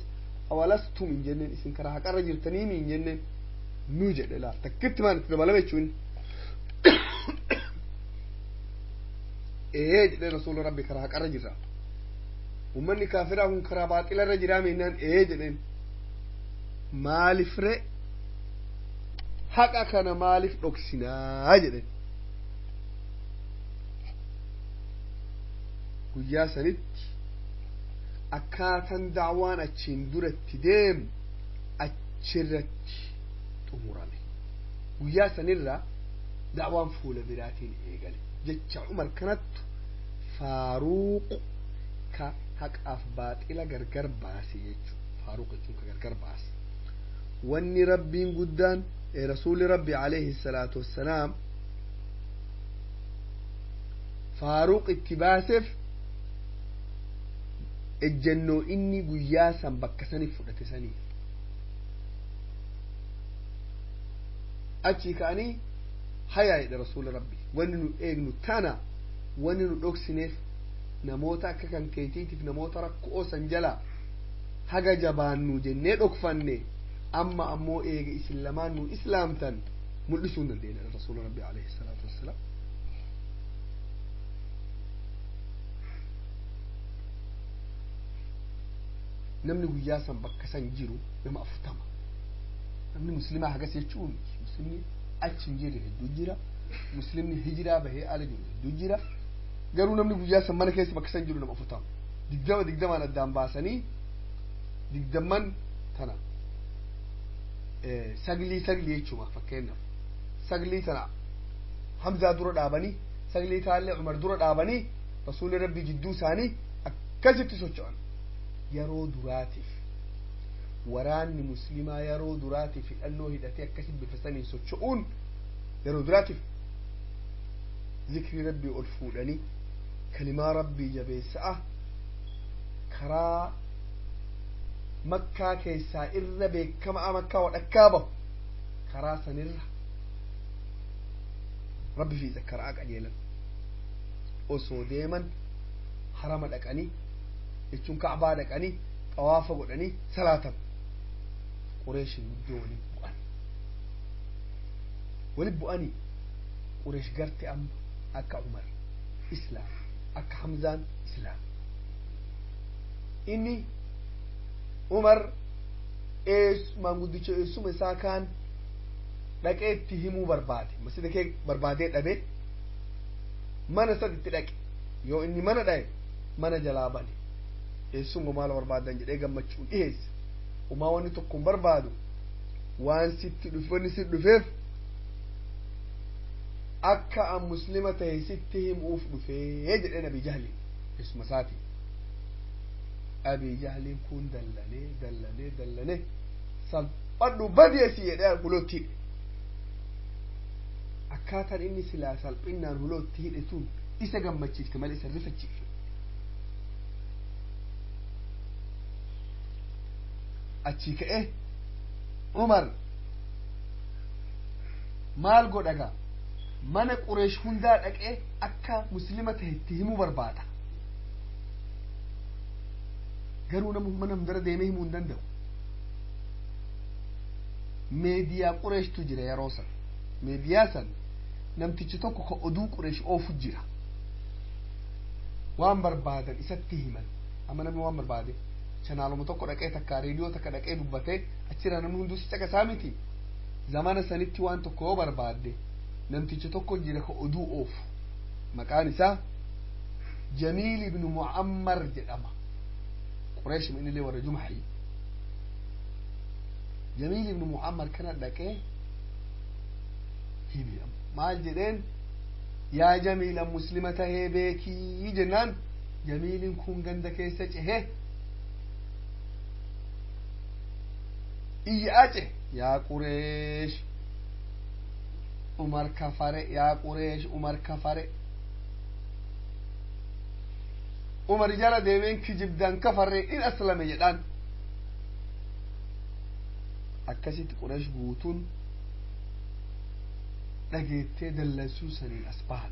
أولستم من جنن اسم كراهة قرة جرتني من جنن نوجد لا تكت ما نتبع لبيتشون إيه جل رسول ربي كراهة قرة جرام ومن كافر هم كرابات إلى الرجال منن إيجن مالف رأ حقا كان مالف نقصنا أجن guyyaa sanitti akkaataan da'waan achiin duratti deemu achirratti xumurame guyyaa sanirra da'waan fuula biraatiin eegale jecha Umar kanattu Faaruq ka haqaaf baaxila gargar baase jechuudha. Faaruq jechuun ka gargar baase wanni rabbiin guddaan rasuuli rabbi alayhi salaatu wassalaam Faaruq itti baaseef ejjennoo inni guyyaa san bakka saniif fudhate sanii achi ka'anii hayaa'edha rasuula rabbi wanni nu eegnu tana wanni nu dhoksineef namoota akka kan keetiitiif namoota rakkoo san jala haga jabaannu jennee dhokfanne amma ammoo eega isin lamaan nu islaamtan mul'isuu hin dandeenya rasuula rabbi alayhi salaatu wassalaam. namni guyyaa san bakka san jiru nama 40 namni muslimaa hagas jechuun muslimni achi hin jirre hedduu jira muslimni hijiraa bahee ala jiru hedduu jira garuu namni guyyaa san mana keessa bakka san jiru nama 40 digdamaan addaan baasanii digdamman tana saglii jechuudha fakkeenyaaf saglii tana Hamzaa dura dhaabanii saglii taallee Umar dura dhaabanii rasuulli rabbii jidduu isaanii akkasitti socho'an yeroo duraatiif waraanni muslimaa yeroo duraatiif hidhannoo hidhatee akkasitti bifa saniin socho'uun yeroo duraatiif zikrii rabbii ol fuudhanii kalimaa rabbii jabeessa'a karaa makkaa keessaa irra beekamaa makkaa wadhakkaa bahu karaa sanirra rabbi fi zakkaraa qajeelan osoo deeman harama dhaqanii jechuun ka'baa dhaqanii xawaafa godhanii salaatan qureeshin iddoo waliin bu'anii qureesh garte amma akka Umar islaam akka Hamzaan islaam inni Umar maanguddicha eessuma isaa kaan dhaqee itti himuu barbaade masjida kee barbaadee dhabe mana saditti dhaqe yoo inni mana dhaye mana jalaa bane eessuma maal barbaadan jedhee gammachuun dhiheesse umaa wanni tokko hin barbaadu waan sitti wanni si dhufeef akka an muslima tahe sitti himuuf dhufee jedheen Abii Jahliin eessuma isaati Abii Jahliin kun dallanee salphadhu badeesi jedhee hulootti hidhe akkaataan inni silaa salphinnaan hulootti hidhe tun isa gammachiifte malee isa rifachiifte achi ka'e Umar maal godhaga mana Qureesh hundaa dhaqee akka muslima tahe itti himuu barbaada garuu mana hundara deemee himuu hin danda'u meediyaa Qureeshtu jira yeroo san meediyaa san namtichi tokko ka oduu Qureesh oofu jira waan barbaadan isatti himan amma namni waan barbaade chanaaluma tokko dhaqee takka reediyoo takka dhaqee dubbatee achirra namni hunduu si caqasaa miti zamana sanitti waan tokko yoo barbaadde namtichi tokko jira ka oduu oofu maqaan isaa Jamiil ibn Mu'ammar jedhama Qureesh minillee warra Jumaxii Jamiil ibn Mu'ammar kana dhaqee himi maal jedheen yaa Jamiila muslima tahee beekii jennaan Jamiilin kun ganda keessa cehee iyyace yaa Qureesh Umar kafare yaa Qureesh Umar kafare Umar jala deemeen kijibdaan kafarree in aslame jedhaan akkasitti Qureesh guutuun dhageettee dallansuu saniin as bahan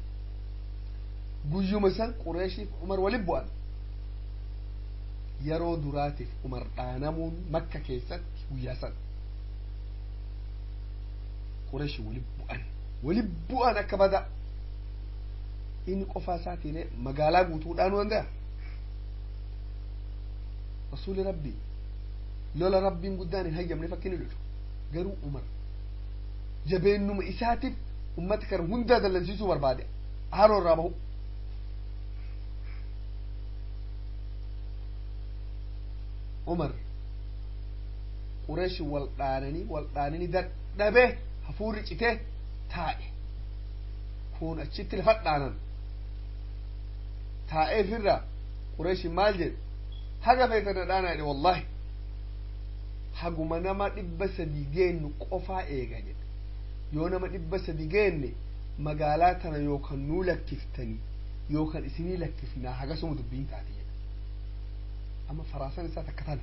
guyyuma san Qureeshiif Umar waliin bu'an yeroo duraatiif Umar dhaanamuun Makka keessatti guyyaa san Qureeshi waliin bu'an akka bada inni qofaa isaatiin magaalaa guutuudhaan wanda rasuuli rabbii lola rabbiin guddaan hin hayyamne fakkiin lolu garuu Umar jabeennuma isaatiif ummata kana hundaa dallansiisuu barbaade haroo irraa bahu عمر قريش والدانني دبه هفور جته تاء كون أشيت الفتانا تاء فرة قريش مالجد حاجة فيتنا دانا والله حاجة ما نما دبس ديجين قفا إيجاد يونا ما دبس ديجين مقالاتنا يوكن نولك كفتني يوكن اسمي لك كفنا حاجة سمو دبين تاتي أما فراسان ساتكتنا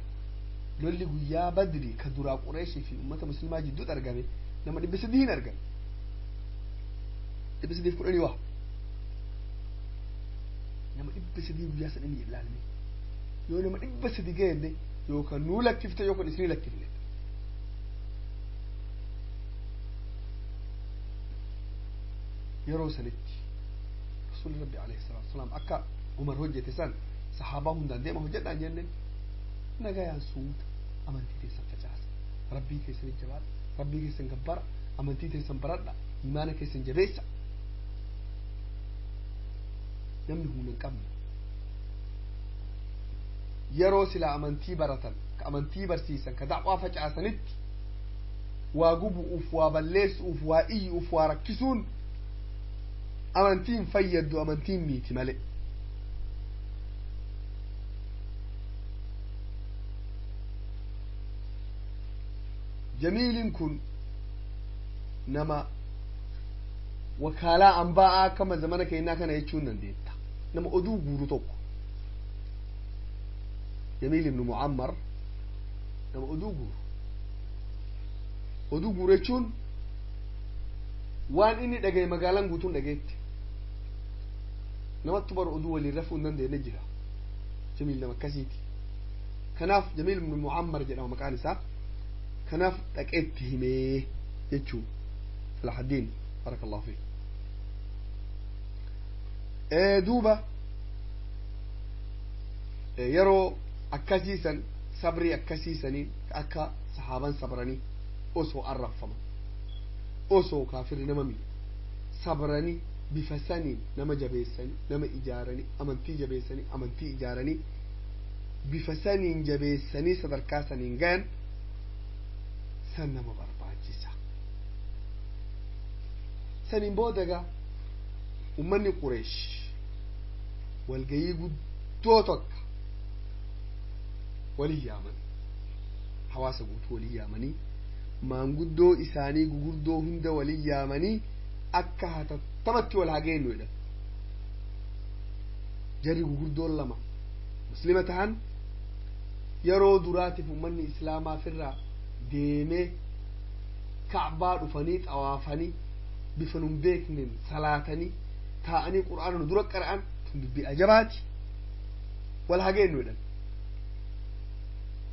لولي قويا بدري كدورا قريشي في أمة مسلمة جدو ترقمي لما دبس دين أرقم دبس دين فقرني واحد لما دبس دين قويا سنيني العالمي يونا ما دبس دين يوكن نولك كفتا يوكن اسمي لك كفنا يرو سنتي رسول ربي عليه الصلاة والسلام أكا عمر هجة سن صحابهم دان ديما هجة دان جنن نغايا سود أمانتي تيسن فجاس ربي كيسن الجبال ربي كيسن قبر أمانتي تيسن برد إيمانا كيسن جبيسة نمنه من قبل يرو سلا أمانتي برتن كأمانتي برسيسن كدعوة فجاسنت واقب أفوا بليس أفوا إي أفوا ركسون أمانتين فيد أمانتين ميتي ملئ جميل كن نما وكالا أنباء كما زمانك إنا كان يتشون نديتا نما أدو غورو جميل بن معمر نما أدو غورو يتشون وان إني دقاي مقالان قوتون دقايت نما تبر أدو اللي رفو نندي نجرا جميل نما كسيتي كناف جميل بن معمر جدا ومكاني سا كناف تكئتهمي يتشو صلاح الدين بارك الله فيه دوبا يرو أكاسيسا صبري أكاسيساني أكا صحابا صبراني أوسو أرفما أوسو كافر نمامي صبراني بفساني نما جبيساني نما إجاراني أمنتي جبيساني أمنتي إجاراني بفساني جبيساني صدركاساني نغان سنة مبارباجيسا سنين بودغا ومني قريش والقيب توتك ولي يامن حواسا قوت ولي يامني ما نقدو إساني قردو هند ولي يامني أكا هتا تمتي والحاقين ويدا جري قردو لما مسلمة هن يرو دراتي فمني إسلاما فرا ديمي كعبا دفنيت أوافني بفنم بيكنين صلاتني تاعني قرآن ندرك قرآن تندبي أجباتي والحاقين نودا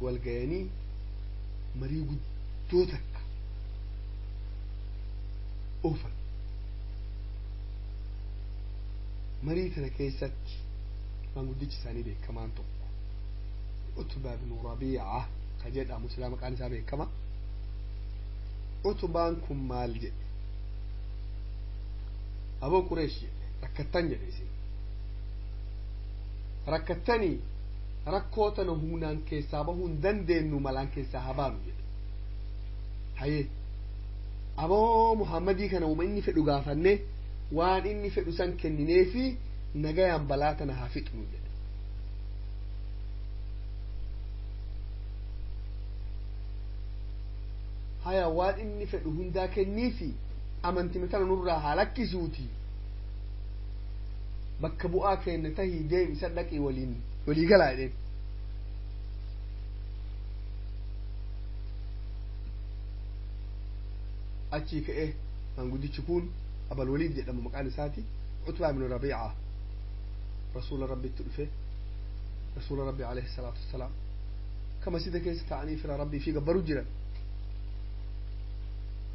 والقياني مريقو دوتك أوفن مريتنا كيست ما نقديش ثاني بي كمان توقع أتبا بن ربيعة كجد مسلمة كان سابق كما أتبانكم مالجئ أبو قريش ركتن جلسي ركتني ركوتنا هونان كيسابهون دندن ملان كيسابانو جد هاي أبو محمدي كان ومني في دغافنه وان إني في دسان كنني في نجايا بلاتنا هافيت نوجد هيا وان إني في دهون ذاك النيفي أمنتي مثلا نورا حالك زوتي بكبوا أكين تهي ديم صدقي ولين ولي قلع ديم أشي كإيه أنقدي تكون أبا الوليد لما مكان ساتي عتبة بن ربيعة رسول ربي التلفه رسول ربي عليه الصلاة والسلام كما سيدا كيس تعني في ربي في قبرو جرا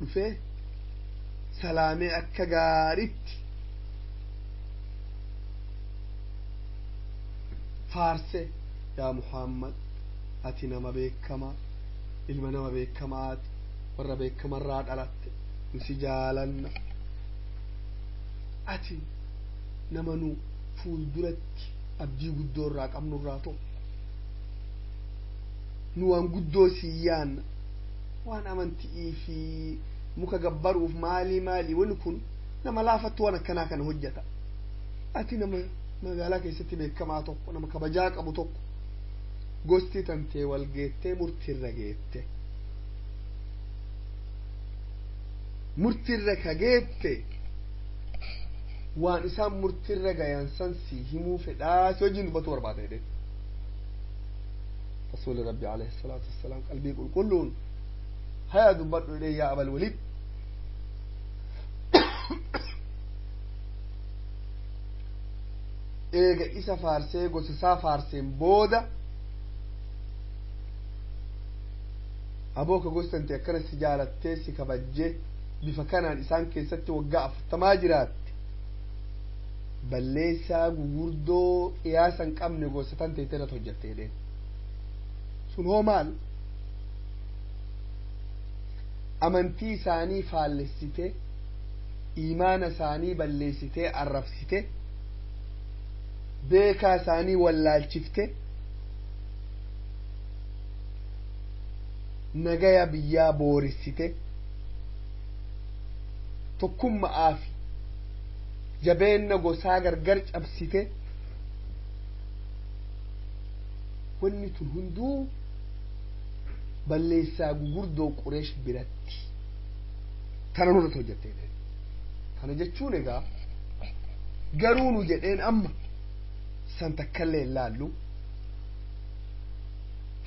تلفه سلامي أكغاريت فارسة يا محمد أتنا ما بيكما المنا ما بيكمات ورا بيكما راد على نسجالنا أتي نمنو فول درت أبدي قدور راك أمن الراتو nu waan guddoo siyyaan waan amantii fi muka gabbaruuf maali wani kun nama laafattu waan akkanaa kana hojjeta ati nama magaalaa keessatti beekamaa tokko nama kabajaa qabu tokko gosti tantee wal geettee murtiirra geette murtiirra ka geette waan isaan murtiirra gayan san si himuu fedhaa si wajjin dubbatu barbaada jedhe rasuuli rabbi alayhi salaatu wassalaam qalbii qulqulluun haya dubbadhu jedhe yaa abal walid eega isa faarsee gosa isaa faarseen booda abooka gostante akkana si jaalattee si kabajjee bifa kanaan isaan keessatti waggaa 40 jiraatte balleessaa gugurdoo qiyaasa hin qabne gosa tan teeterat hojjatte jedheen sun hoo maal amantii isaanii faallessite iimaana isaanii balleessite arrabsite beekaa isaanii wallaalchifte nagaya biyyaa boorissite tokkummaa fi jabeenna gosaa gargar cabsite wanni tun hunduu balleessaa gugurdoo Qureesh biratti tana nurratti hojjatte kana jechuun egaa garuu nu jedheen amma san takkallee laallu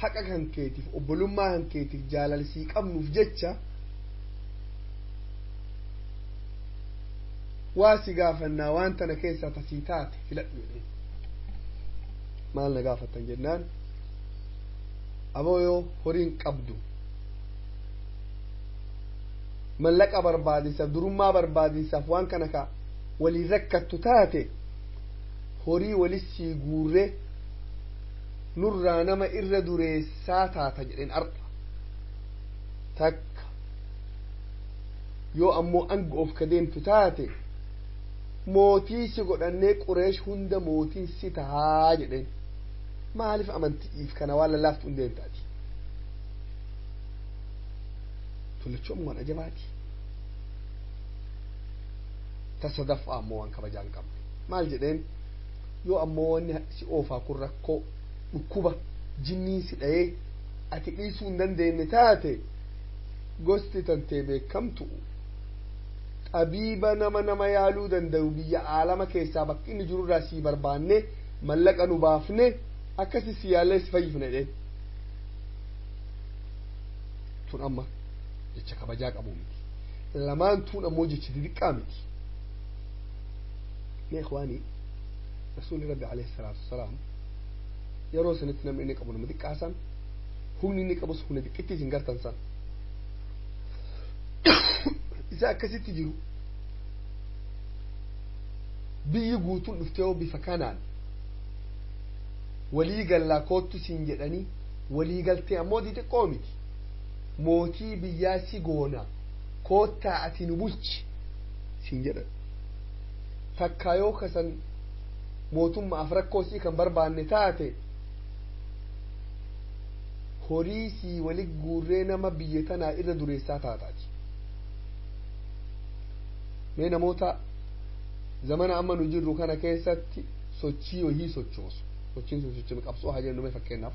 haqa kan keetiif obbolummaa kan keetiif jaalalsii qabnuuf jecha waa si gaafannaa waan tana keessaa tasii taate filadhu jedheen maal na gaafattan jennaan aboo yoo horiin qabdu mallaqa barbaadinsaaf durummaa barbaadinsaaf waan kana ka walii rakkattu taate horii walissii guurre nurraa nama irra dureessaa taata jedheen arqa takka yoo ammoo angoof ka deemtu taate mootii si godhannee Qureesh hunda mootiin si tahaa jedheen maaliif amantiif kana waan lallaaftu hin deemtaati tolchuun waan ajabaati tasadaffaa ammoo waan kabajaa hin qabne maal jedheen yoo ammoo wanni si oofaa kun rakkoo dhukkuba jinniin si dhayee ati dhiisuu hin dandeenye taate gosti tantee beekamtu xabiiba nama yaaluu danda'u biyya aalama keessaa bakki inni jirurraa sii barbaanne mallaqa nu baafne akkasi si yaallee si fayyifne jedheen tun amma jecha kabajaa qabu miti lamaan tun ammoo jechi xixiqqaa miti mee ikhwaanii rasuuli rabbi alayhi salaatu wassalaam yeroo sanitti namni inni qabu nama xiqqaasan humni inni qabus humna xiqqittiis hin gartan san isa akkasitti jiru biyyi guutuun dhuftee yoo bifa kanaan walii gallaa koottu siin jedhanii walii galtee ammoo xixiqqoo miti mootii biyyaa si goona koottaa ati nu bulchi siin jedhan takkaa yoo kasan mootummaaf rakkoo sii kan barbaanne taate horii sii wali guurree nama biyya tanaa irra dureessaa taataati mee namoota zamana amma nu jirru kana keessatti sochii wahii sochoosu sochiin sun sochii qabsoo haa jennu mee fakkeenyaaf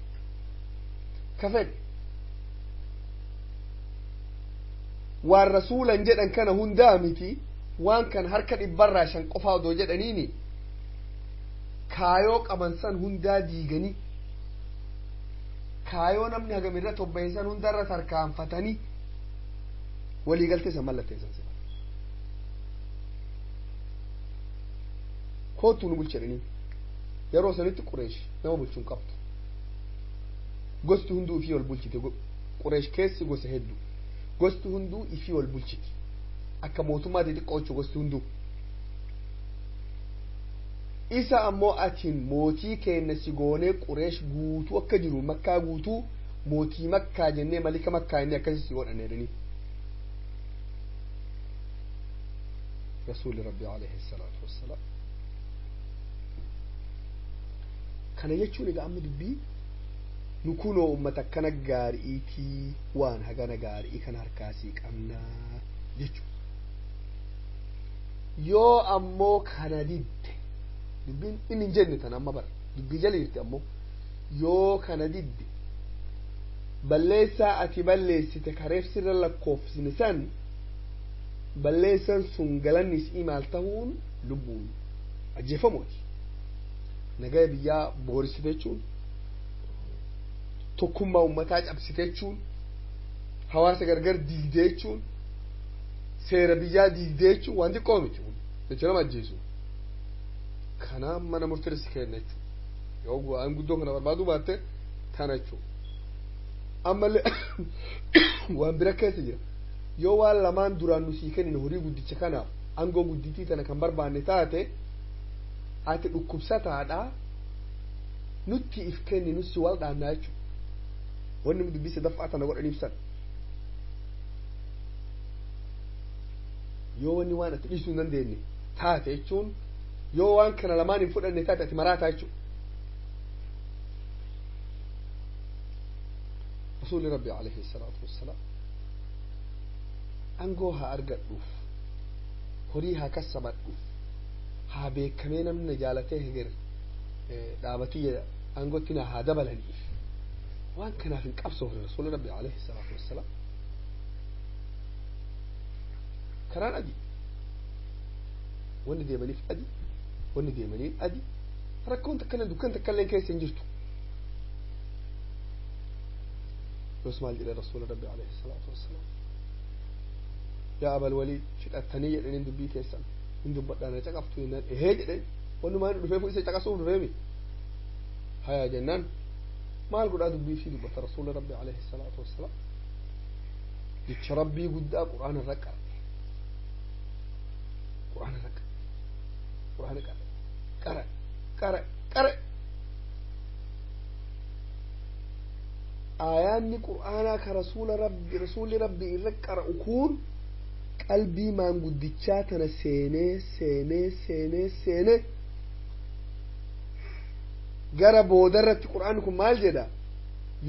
ka fedhe waan rasuulan jedhan kana hundaa miti waan kan harka 500 qofaa odoo jedhaniini kaayoo qaban san hundaa diiganii kaayoo namni hagam irra tobbeessan hundarra tarkaanfatanii waliigaltee san mallatteessan sila kootu nu bulchedhanii yeroo sanitti Qureesh nama bulchuun qabdu gosti hunduu ifii wal bulchite Qureesh keessi gosa hedduu gosti hunduu ifii wal bulchiti akka mootummaa xixiqqoochu gosti hunduu isa ammoo atiin mootii keenya si goonee Qureesh guutuu akka jiru makkaa guutuu mootii makkaa jennee malika makkaa inni akkasi si godhanne jedhanii rasuuli rabbi alayhi salaatu wassalaam kana jechuun egaa amma dubbii نكونوا أمة كان قارئيتي وان هجانا قارئي كان هركاسي قمنا جيجو يو أمو كان ديد دبين إن جنة أنا أما بر دبي جليرتي أمو يو كان ديد بلسا أتي بلسي تكاريف سر لكوف سنسان بلسا سنجلن نسئي مالتهون لبون أجيفا موتي نجاي بيا بورسي تيجون tokkummaa ummataa cabsite jechuun hawaasa gargar diigdee jechuun seera biyyaa diigdee jechuun waan xiqqoo miti jechuun nama ajjeesu kanaaf mana murteessi kenna jechuudha yoo waan guddoo kana barbaaduu baatte tana jechuudha ammallee waan bira keessa jira yoo waan lamaan duraan nusii kennin horii guddicha kanaaf aangoo guddittii tana kan barbaanne taate ati dhukkubsataadhaa nutti if kenni nusi wal dhaannaa jechuudha وإنه مدبيس دفعة أنا قرأني بسن يواني وانا تبيسو ننديني تاتا يتشون يوان كان لماني فوق أني تاتا تمراتا يتشون رسول ربي عليه الصلاة والسلام أنقوها أرقى الروف هريها كسبت روف ها بيكمينا من نجالته غير دابتية أنقوتنا ها دبلنيف وان كان في القبصه رسول ربي عليه الصلاة والسلام كران أدي وان دي مليف أدي وان دي مليف أدي ركون تكلم دكان تكلم كيس انجرتو يسمع إلى رسول ربي عليه الصلاة والسلام يا أبا الوليد شد الثانية اللي ندب بيت يسأل ندب بدنا تقفتو ينال إهيد وانو ما ندب فيه تقصوه نفهمي هيا جنان ما القول هذا بيفيد بس رسول ربي عليه الصلاة والسلام يتشربي قد قرآن الركع قرآن الركع قرآن الركع قرأ قرأ قرأ آيان قرآن رسول ربي الركع أكون قلبي ما قد تشاتنا سنة gara boodarratti qur'aan kun maal jedha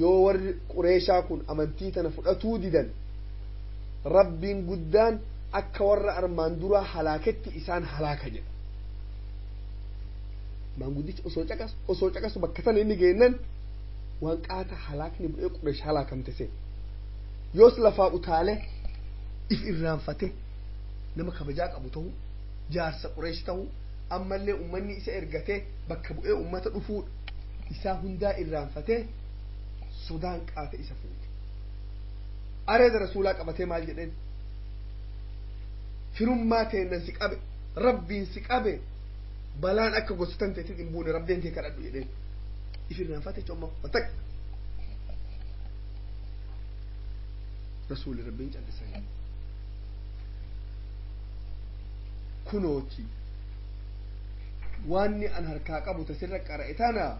yoo warri qureeshaa kun amantii tana fudhatuu didan rabbiin guddaan akka warra armaan dura halaaketti isaan halaaka jedha maanguddichi osoo caqasu bakka tana inni geennan waan qaata halaakni bu'ee qureesh halaakamte seen yoos lafaa utaalee if irraanfate nama kabajaa qabu ta'uu jaarsa qureesh ta'uu ammallee ummanni isa ergatee bakka bu'ee ummata dhufuu isaa hundaa irraanfatee sodaan qaata isa fuute areeda rasuulaa qabatee maal jedheen firummaa teennan si qabe rabbiin si qabe balaan akka gosotan teetiin hin buune rabbiin kee kadhadhu jedheen if irraanfate comma fatak rasuuli rabbiin callisanii kunooti واني أن هركاك أبو تسرق قرأتنا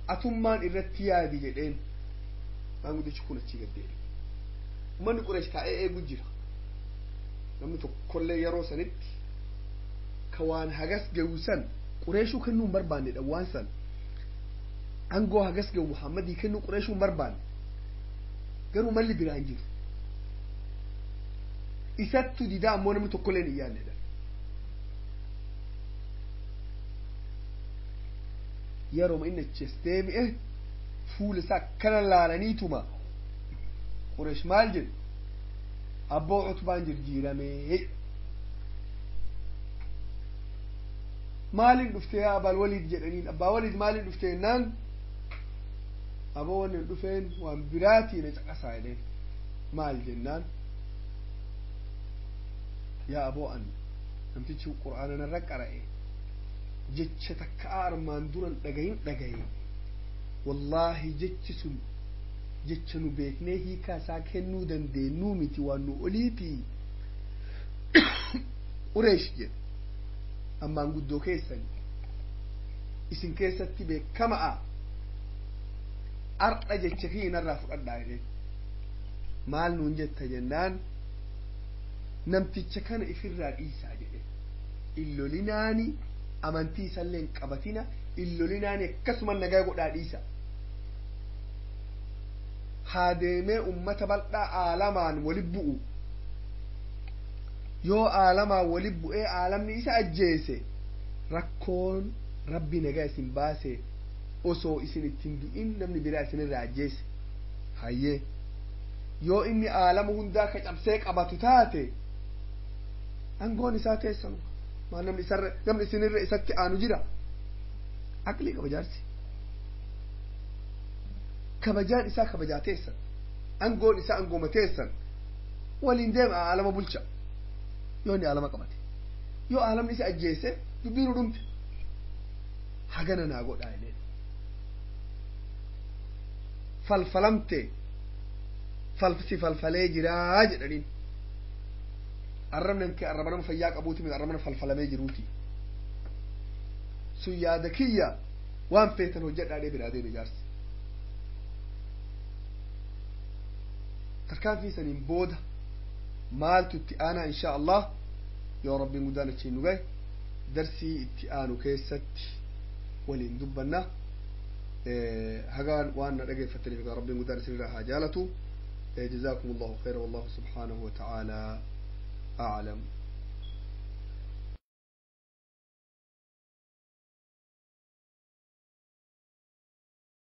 أتمان إرتي يادي جدين ما نقول شكون الشيء قدير وما نقول إيش كأي بجرا لما تقول يرو سنت كوان هجس جوسن قريشو كنوا مربان الأوانسن أنجو هجس جو محمد يكنوا قريشو مربان قالوا ما اللي بيرانجير إساتو دي دا مونا متقولين إياني دا يروم إن الجستيم فول ساك كان لارنيتما قريش مالجن أبو عطبان جرجيرمي مالك دفتيا أبا الوليد جرانين أبا وليد مالك دفتيا نان أبا وليد دفين وان براتي نجاق سايدين مال جنان يا أبو أن نمتشو قرآننا رك أرأي جتش تكار ماندورا دقاين والله جتش جتشنو بيكني هي كاسا كنو دندي نوميتي وانو أوليتي قريش جن أما نقول كيسا إسن كيسا تبي كما أرقى جتشكي نرافق الدائرين مال نونجت جنان نمتشكان إفرار إيسا جدي إلو لناني أمانتي سلين قبتنا إلو لناني كسما نقاقو داد إيسا هادمي أمة بلدا عالمان ولبؤ يو عالما ولبؤ إيه عالمني إسا أجيسي ركون ربي نجاس باسي أسو إسن التندو إن نمني برا إسن الرعجيس هايه يو إني عالمهن داك أمسيك أباتتاتي أنقون إساتي سنو ما نمني إسن الرئيساتي آنو جرا أقلي كبجارسي كبجان إسا كبجاتيسا أنقون إسا أنقومتيسا ولين ديم عالم بلشا يوني عالم قبتي يو عالم إسا أجيسي دبيرو رمت حقنا ناقود آيلين فالفلمتي فالفلي جراج دارين أرمنا أرمنا مفياك أبوتي من أرمنا فالفلمي جروتي سيادكية وان فيتن وجد عليه بنادي بجارس تركان في سنين بودة مال تتئانا إن شاء الله يا ربي مدانة شينو جاي درسي اتئانو كيست ولين دبنا هقان وانا رجع فتني يا ربي مدانة سيرها حاجالته جزاكم الله خير والله سبحانه وتعالى أعلم